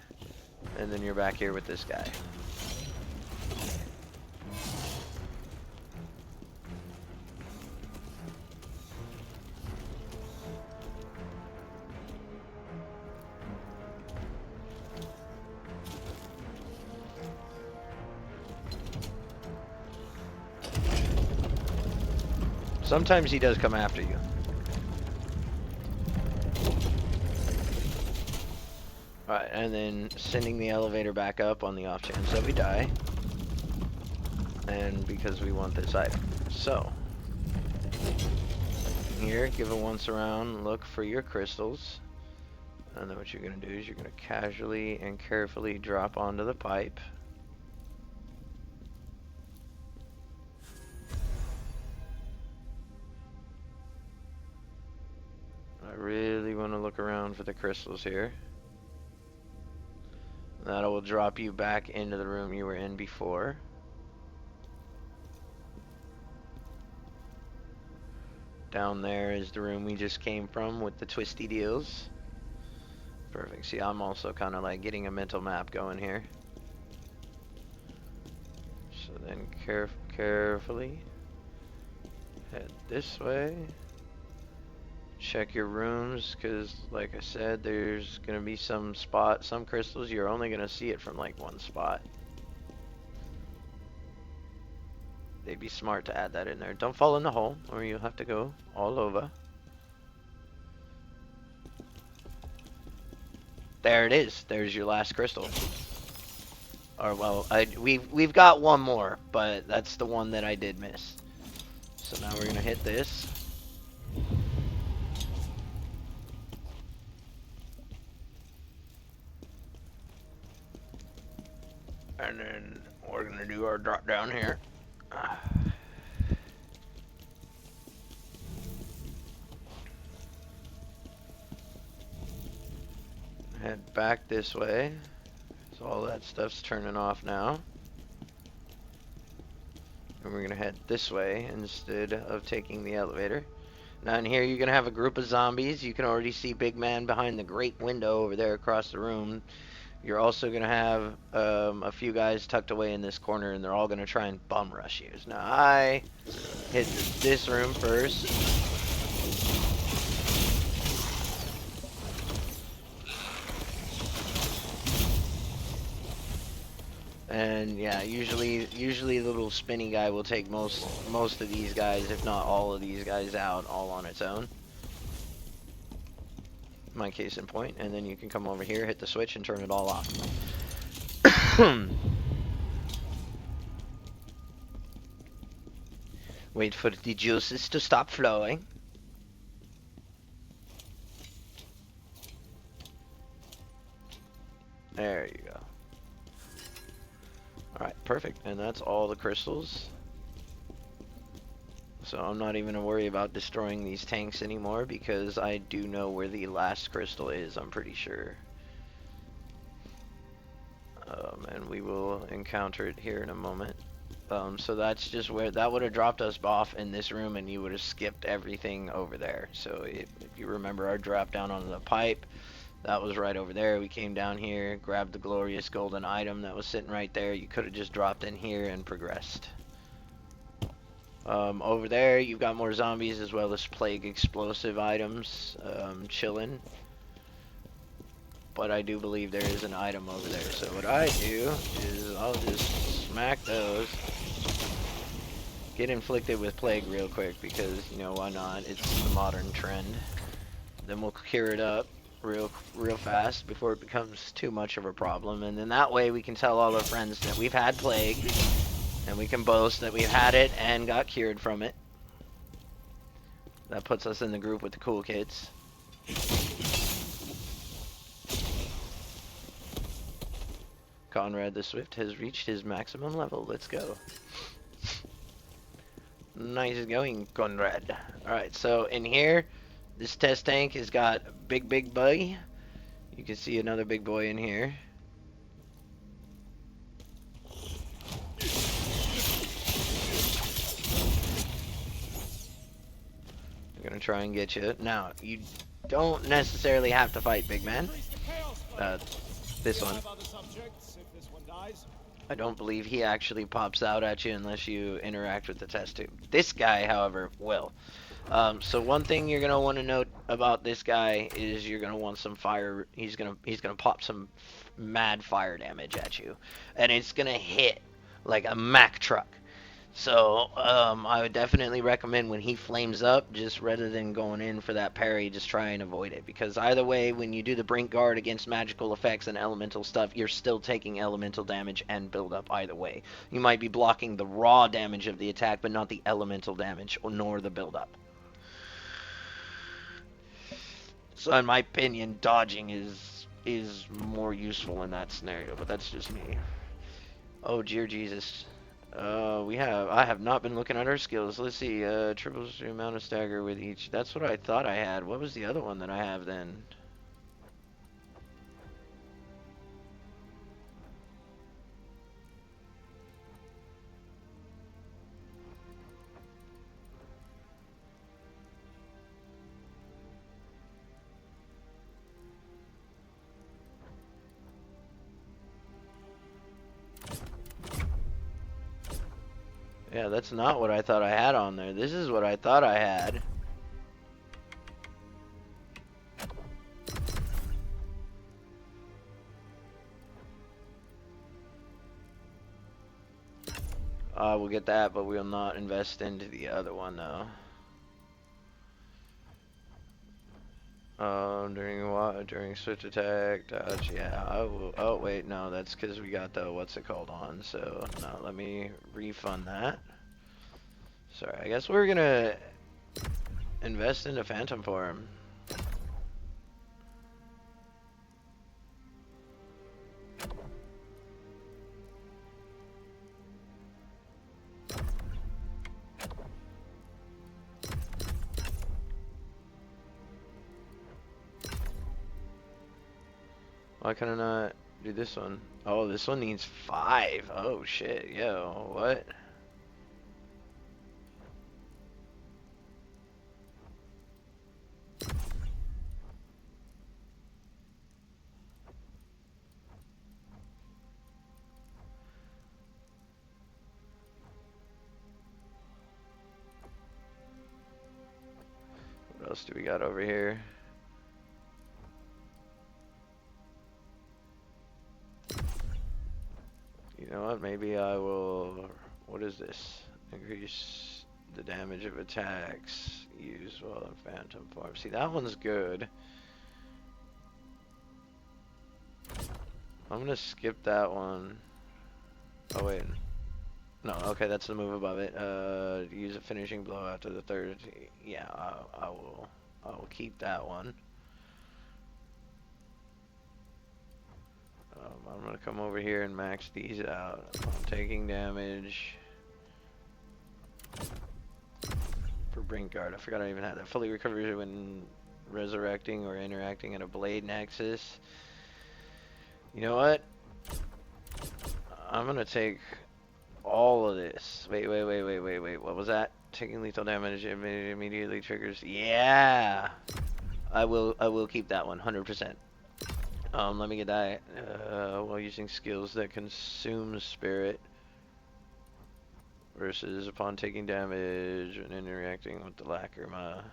and then you're back here with this guy. Sometimes he does come after you. Alright, and then sending the elevator back up on the off chance that we die. And because we want this item. So, here, give it once around, look for your crystals. And then what you're going to do is you're going to casually and carefully drop onto the pipe. I really want to look around for the crystals here. That will drop you back into the room you were in before. Down there is the room we just came from with the twisty deals. Perfect. See, I'm also kind of like getting a mental map going here. So then carefully head this way. Check your rooms, because like I said, there's going to be some crystals, you're only going to see it from like one spot. They'd be smart to add that in there. Don't fall in the hole, or you'll have to go all over. There it is. There's your last crystal. Or well, we've got one more, but that's the one that I did miss. So now we're going to hit this. And then we're going to do our drop down here. Head back this way. So all that stuff's turning off now. And we're going to head this way instead of taking the elevator. Now in here you're going to have a group of zombies. You can already see Big Man behind the great window over there across the room. You're also going to have a few guys tucked away in this corner, and they're all going to try and bum rush you. Now, I hit this room first. And yeah, usually the little spinny guy will take most of these guys, if not all of these guys out, all on its own. My case in point, and then you can come over here, hit the switch, and turn it all off. Wait for the juices to stop flowing. There you go. Alright, perfect. And that's all the crystals. So I'm not even gonna worry about destroying these tanks anymore because I do know where the last crystal is, I'm pretty sure. And we will encounter it here in a moment. So that's just where that would have dropped us off in this room, and you would have skipped everything over there. So if you remember our drop down on the pipe, that was right over there. We came down here, grabbed the glorious golden item that was sitting right there. You could have just dropped in here and progressed. Over there, you've got more zombies as well as plague explosive items chilling. But I do believe there is an item over there. So what I do is I'll just smack those. Get inflicted with plague real quick because, you know, why not? It's the modern trend. Then we'll cure it up real fast before it becomes too much of a problem. And then that way we can tell all our friends that we've had plague. And we can boast that we've had it and got cured from it. That puts us in the group with the cool kids. Conrad the Swift has reached his maximum level. Let's go. Nice going, Conrad. Alright, so in here, this test tank has got a big boy. You can see another big boy in here. I'm gonna try and get you. Now, you don't necessarily have to fight, big man. This one. I don't believe he actually pops out at you unless you interact with the test tube. This guy, however, will. So one thing you're gonna want to note about this guy is you're gonna want some fire. He's gonna pop some mad fire damage at you, and it's gonna hit like a Mack truck. So I would definitely recommend when he flames up, just rather than going in for that parry, just try and avoid it. Because either way, when you do the brink guard against magical effects and elemental stuff, you're still taking elemental damage and build up either way. You might be blocking the raw damage of the attack, but not the elemental damage, nor the build up. So in my opinion, dodging is more useful in that scenario, but that's just me. Oh dear Jesus. I have not been looking at our skills. Let's see, triples the amount of stagger with each. That's what I thought I had. What was the other one that I have then? Yeah, that's not what I thought I had on there. This is what I thought I had. We'll get that, but we'll not invest into the other one, though. During switch attack, dodge, yeah, I will. Oh, wait, no, that's because we got the what's it called on, so, no, let me refund that. Sorry, I guess we're gonna invest into Phantom Form. Why can I not do this one? Oh, this one needs 5. Oh shit, yo, what? What else do we got over here? You know what, maybe I will, what is this? Increase the damage of attacks used while in Phantom Form. See, that one's good. I'm gonna skip that one. Oh wait. No, okay, that's the move above it. Use a finishing blow after the third. Yeah, I will keep that one. come over here and max these out. I'm taking damage. For Brink Guard, I forgot I even had that. Fully recovers when resurrecting or interacting at a blade nexus. You know what? I'm gonna take all of this. Wait. What was that? Taking lethal damage immediately triggers. Yeah, I will keep that one 100%. Let me get that. While using skills that consume spirit versus upon taking damage and interacting with the lacrima.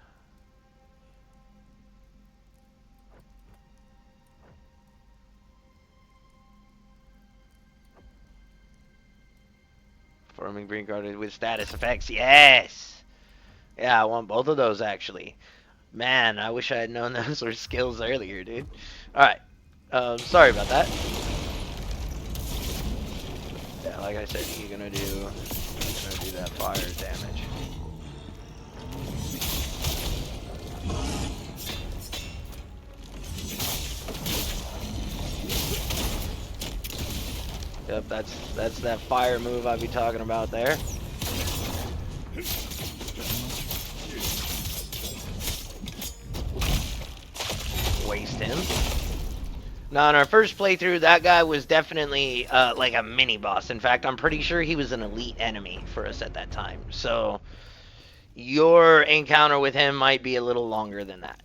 Forming green guarded with status effects. Yes! Yeah, I want both of those actually. Man, I wish I had known those were skills earlier, dude. Alright. Sorry about that. Yeah, like I said, you're gonna do that fire damage. Yep, that's that fire move I'd be talking about there. Waste him. Now, in our first playthrough, that guy was definitely like a mini boss. In fact, I'm pretty sure he was an elite enemy for us at that time. So, your encounter with him might be a little longer than that.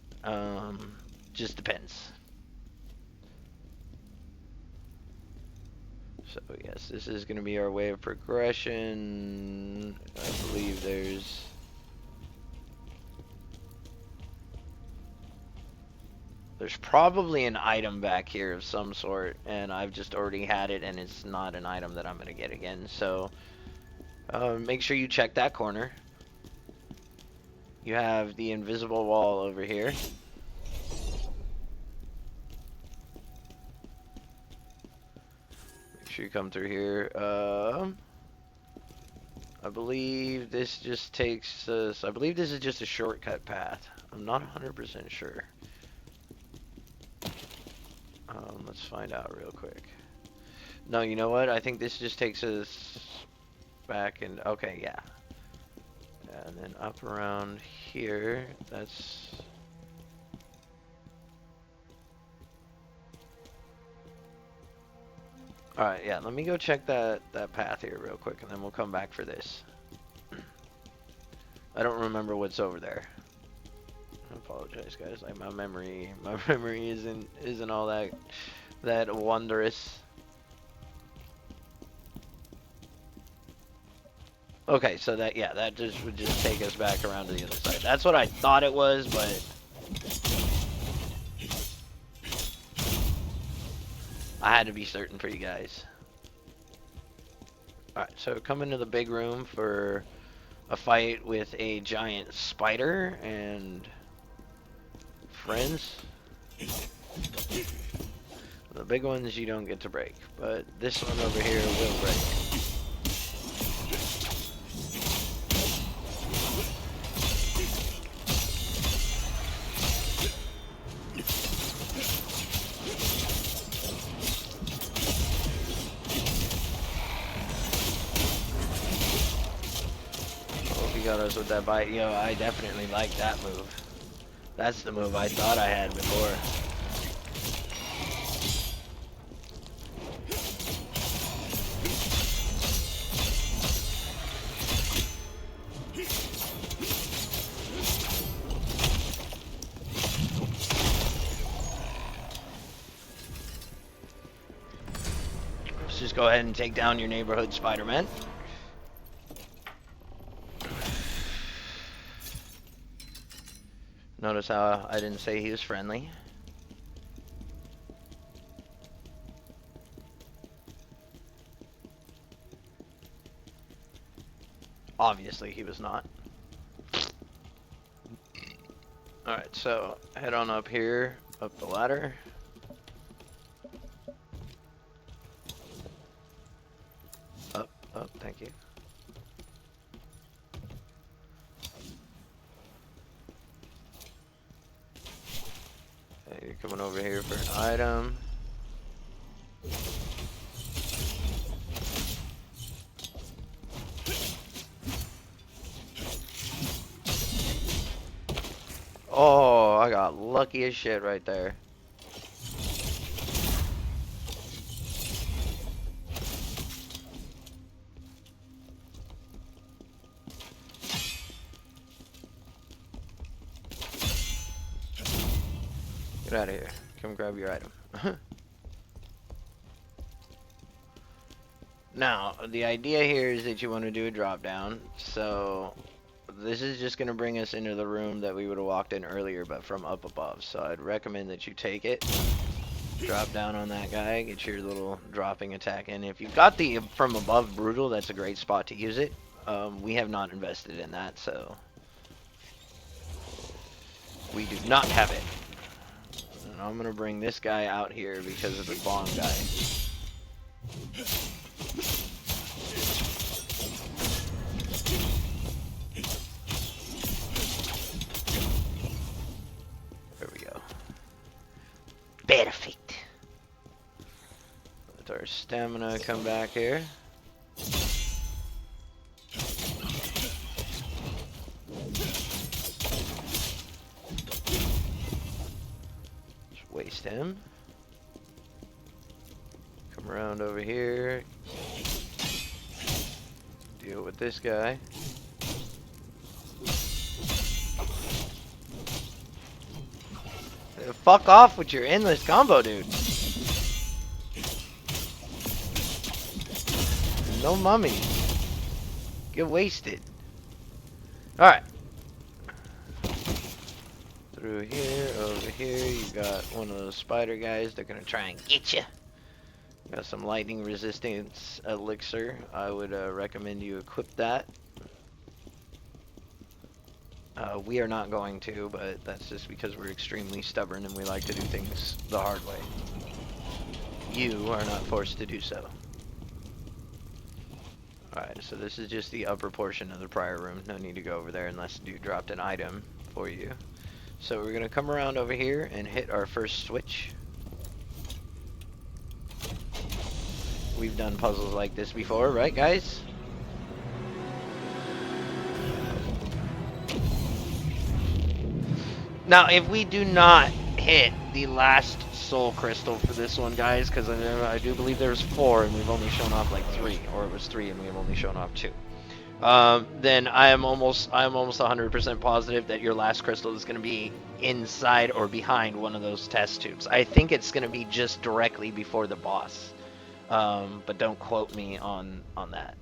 Just depends. So, yes, this is going to be our way of progression. I believe there's probably an item back here of some sort, and I've just already had it, and it's not an item that I'm going to get again. So, make sure you check that corner. You have the invisible wall over here. Make sure you come through here. I believe this just takes us... I believe this is just a shortcut path. I'm not 100% sure. Let's find out real quick. No, you know what? I think this just takes us back and... Okay, yeah. And then up around here, that's... Alright, yeah, let me go check that path here real quick, and then we'll come back for this. I don't remember what's over there. I apologize, guys. Like, my memory isn't all that wondrous. Okay, so that would just take us back around to the other side. That's what I thought it was, but I had to be certain for you guys. Alright, so come into the big room for a fight with a giant spider and friends. The big ones you don't get to break, but this one over here will break. Got us with that bite. Yo, I definitely like that move. That's the move I thought I had before. Let's just go ahead and take down your neighborhood Spider-Man. Notice how I didn't say he was friendly. Obviously he was not. Alright, so head on up here, up the ladder. Up, thank you. You're coming over here for an item. lucky as shit right there. Get out of here. Come grab your item. Now, the idea here is that you want to do a drop down. So, this is just going to bring us into the room that we would have walked in earlier, but from up above. So, I'd recommend that you take it. Drop down on that guy. Get your little dropping attack in. If you've got the from above brutal, that's a great spot to use it. We have not invested in that, so... we do not have it. And I'm going to bring this guy out here because of the bomb guy. There we go. Perfect. Let our stamina come back here. Waste him. Come around over here. Deal with this guy. Fuck off with your endless combo, dude. No mummy. Get wasted. Alright. Through here, over here, you got one of those spider guys. They're gonna try and get you. Got some lightning resistance elixir. I would recommend you equip that. We are not going to, but that's just because we're extremely stubborn and we like to do things the hard way. You are not forced to do so. Alright, so this is just the upper portion of the prior room. No need to go over there unless dude dropped an item for you. So we're going to come around over here and hit our first switch. We've done puzzles like this before, right guys? Now, if we do not hit the last soul crystal for this one, guys, because I do believe there's 4 and we've only shown off like 3, or it was 3 and we've only shown off 2. Then I am almost 100% positive that your last crystal is going to be inside or behind one of those test tubes. I think it's going to be just directly before the boss, but don't quote me on that.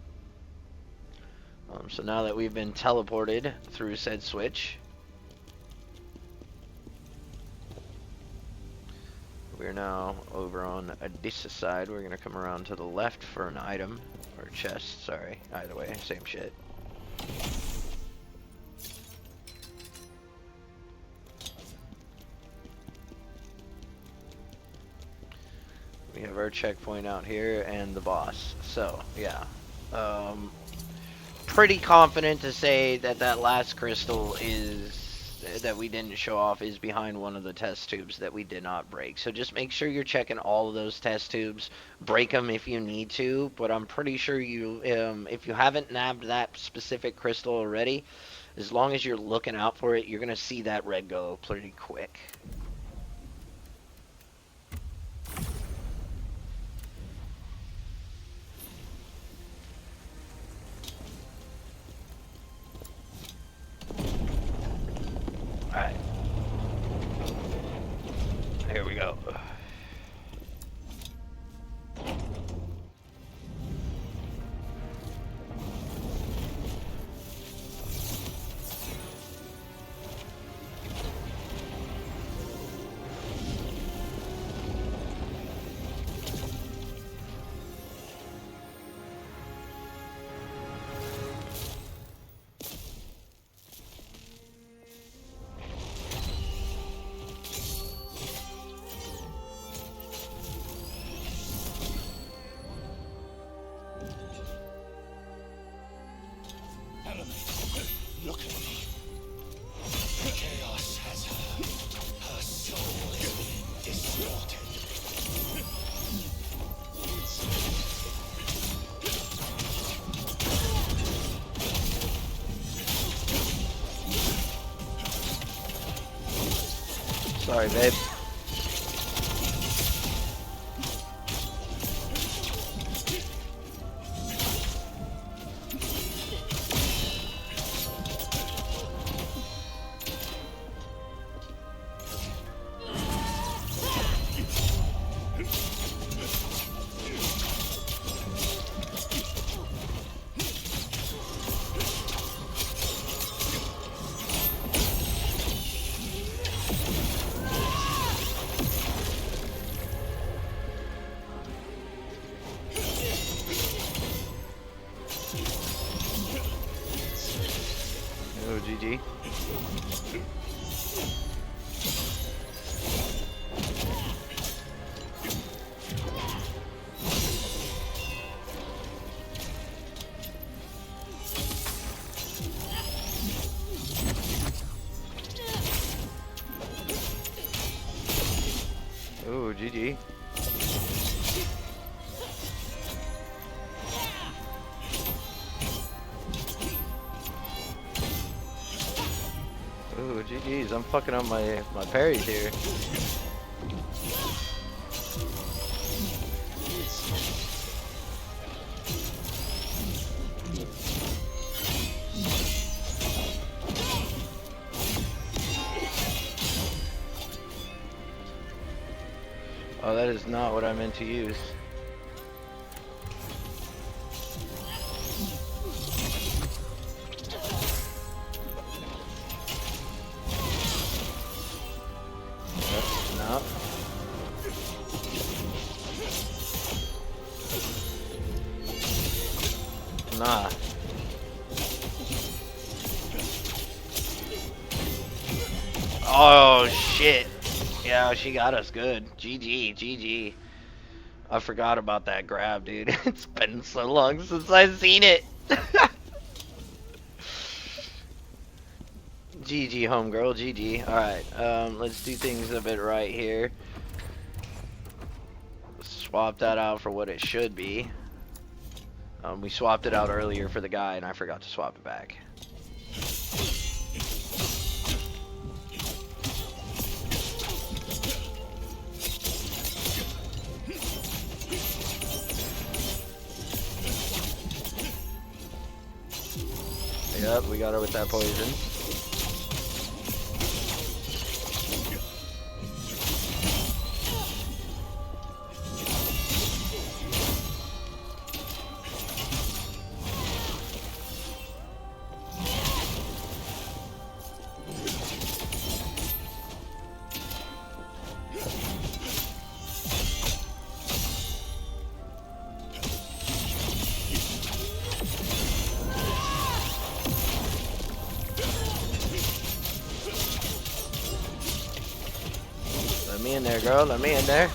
So now that we've been teleported through said switch, we're now over on this side. We're going to come around to the left for an item. Or chest, sorry. Either way, same shit. We have our checkpoint out here and the boss. So, yeah. Pretty confident to say that that last crystal is... that we didn't show off is behind one of the test tubes that we did not break. So just make sure you're checking all of those test tubes. Break them if you need to, but I'm pretty sure you, if you haven't nabbed that specific crystal already, as long as you're looking out for it, you're going to see that red go pretty quick. Alright. Here we go. Sorry, babe. Oh, GG. Oh, GG. Ooh, GG's. I'm fucking up my parries here. Oh, that is not what I meant to use. No. Nah. Oh shit. Yeah, she got us good. GG, GG. I forgot about that grab, dude. It's been so long since I've seen it. GG, homegirl, GG. Alright, let's do things a bit right here. Swap that out for what it should be. We swapped it out earlier for the guy, and I forgot to swap it back. Yep, we got her with that poison. Let me in there, girl. Let me in there.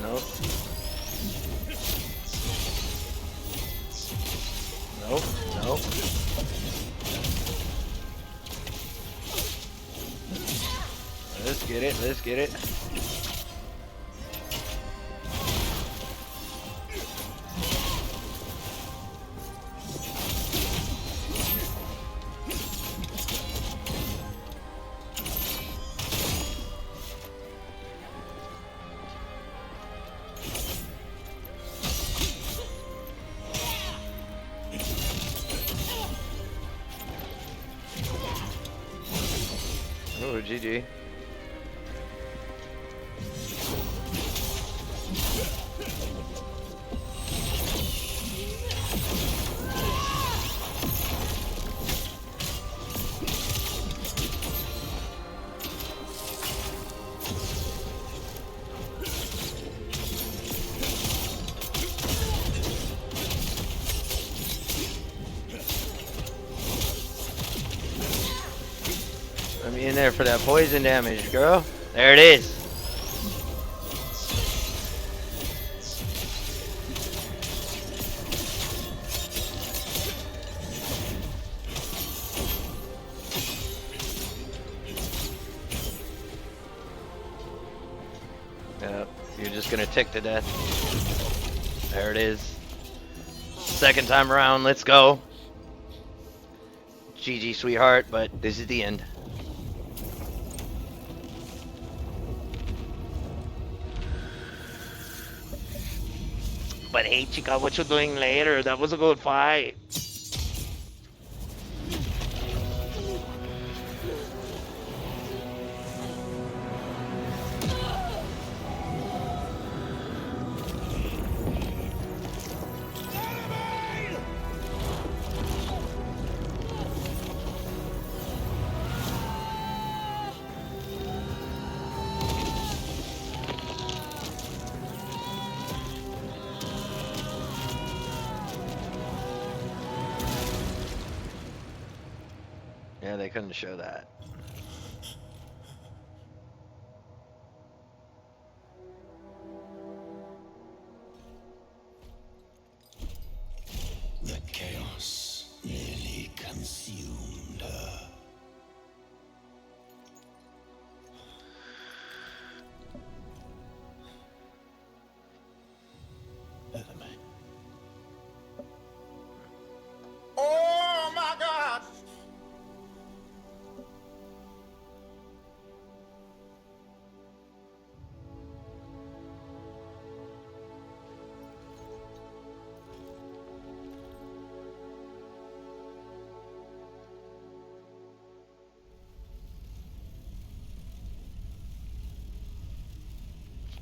Nope. Nope. Nope. Let's get it. Let's get it. Oh, GG. Let me in in there for that poison damage, girl. There it is. Yep, you're just gonna tick to death. There it is. Second time around, let's go. GG, sweetheart, but this is the end. But hey, chica, what you doing later? That was a good fight. Yeah, they couldn't show that. The chaos nearly consumed her. Enemy. Oh my God!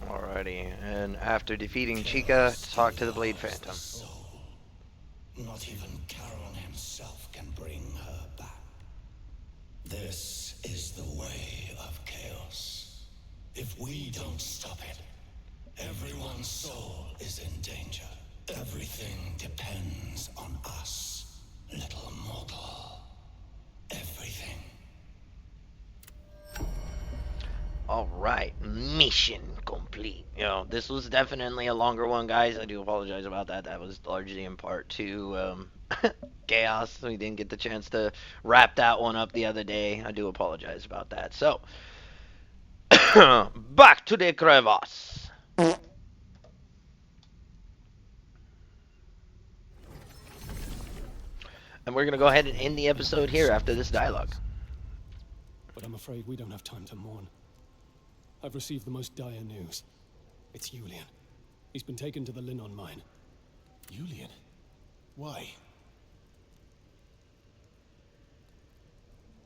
Alrighty, and after defeating Chica, talk to the Blade Phantom. Soul. Not even Charon himself can bring her back. This is the way of chaos. If we don't stop it, everyone's soul is in danger. Everything depends on us, little mortal. Everything. Alright, mission complete. You know, this was definitely a longer one, guys. I do apologize about that. That was largely in part to chaos. We didn't get the chance to wrap that one up the other day. I do apologize about that. So, back to the crevasse. And we're going to go ahead and end the episode here after this dialogue. But I'm afraid we don't have time to mourn. I've received the most dire news. It's Julian. He's been taken to the Linon mine. Julian? Why?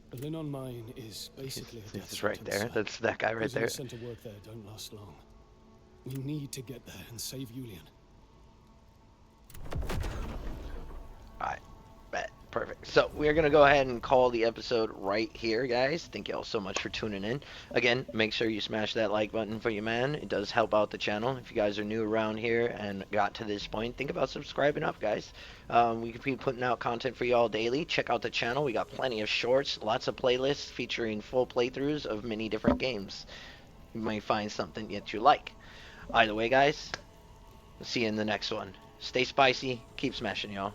The Linon mine is basically a death It's right sentence. there. That's that guy right there. Prisoners sent to work there don't last long. We need to get there and save Julian. Alright, bet. Perfect. So, we're going to go ahead and call the episode right here, guys. Thank you all so much for tuning in. Again, make sure you smash that like button for your man. It does help out the channel. If you guys are new around here and got to this point, think about subscribing up, guys. We could be putting out content for you all daily. Check out the channel. We got plenty of shorts, lots of playlists featuring full playthroughs of many different games. You might find something that you like. Either way, guys, we'll see you in the next one. Stay spicy. Keep smashing, y'all.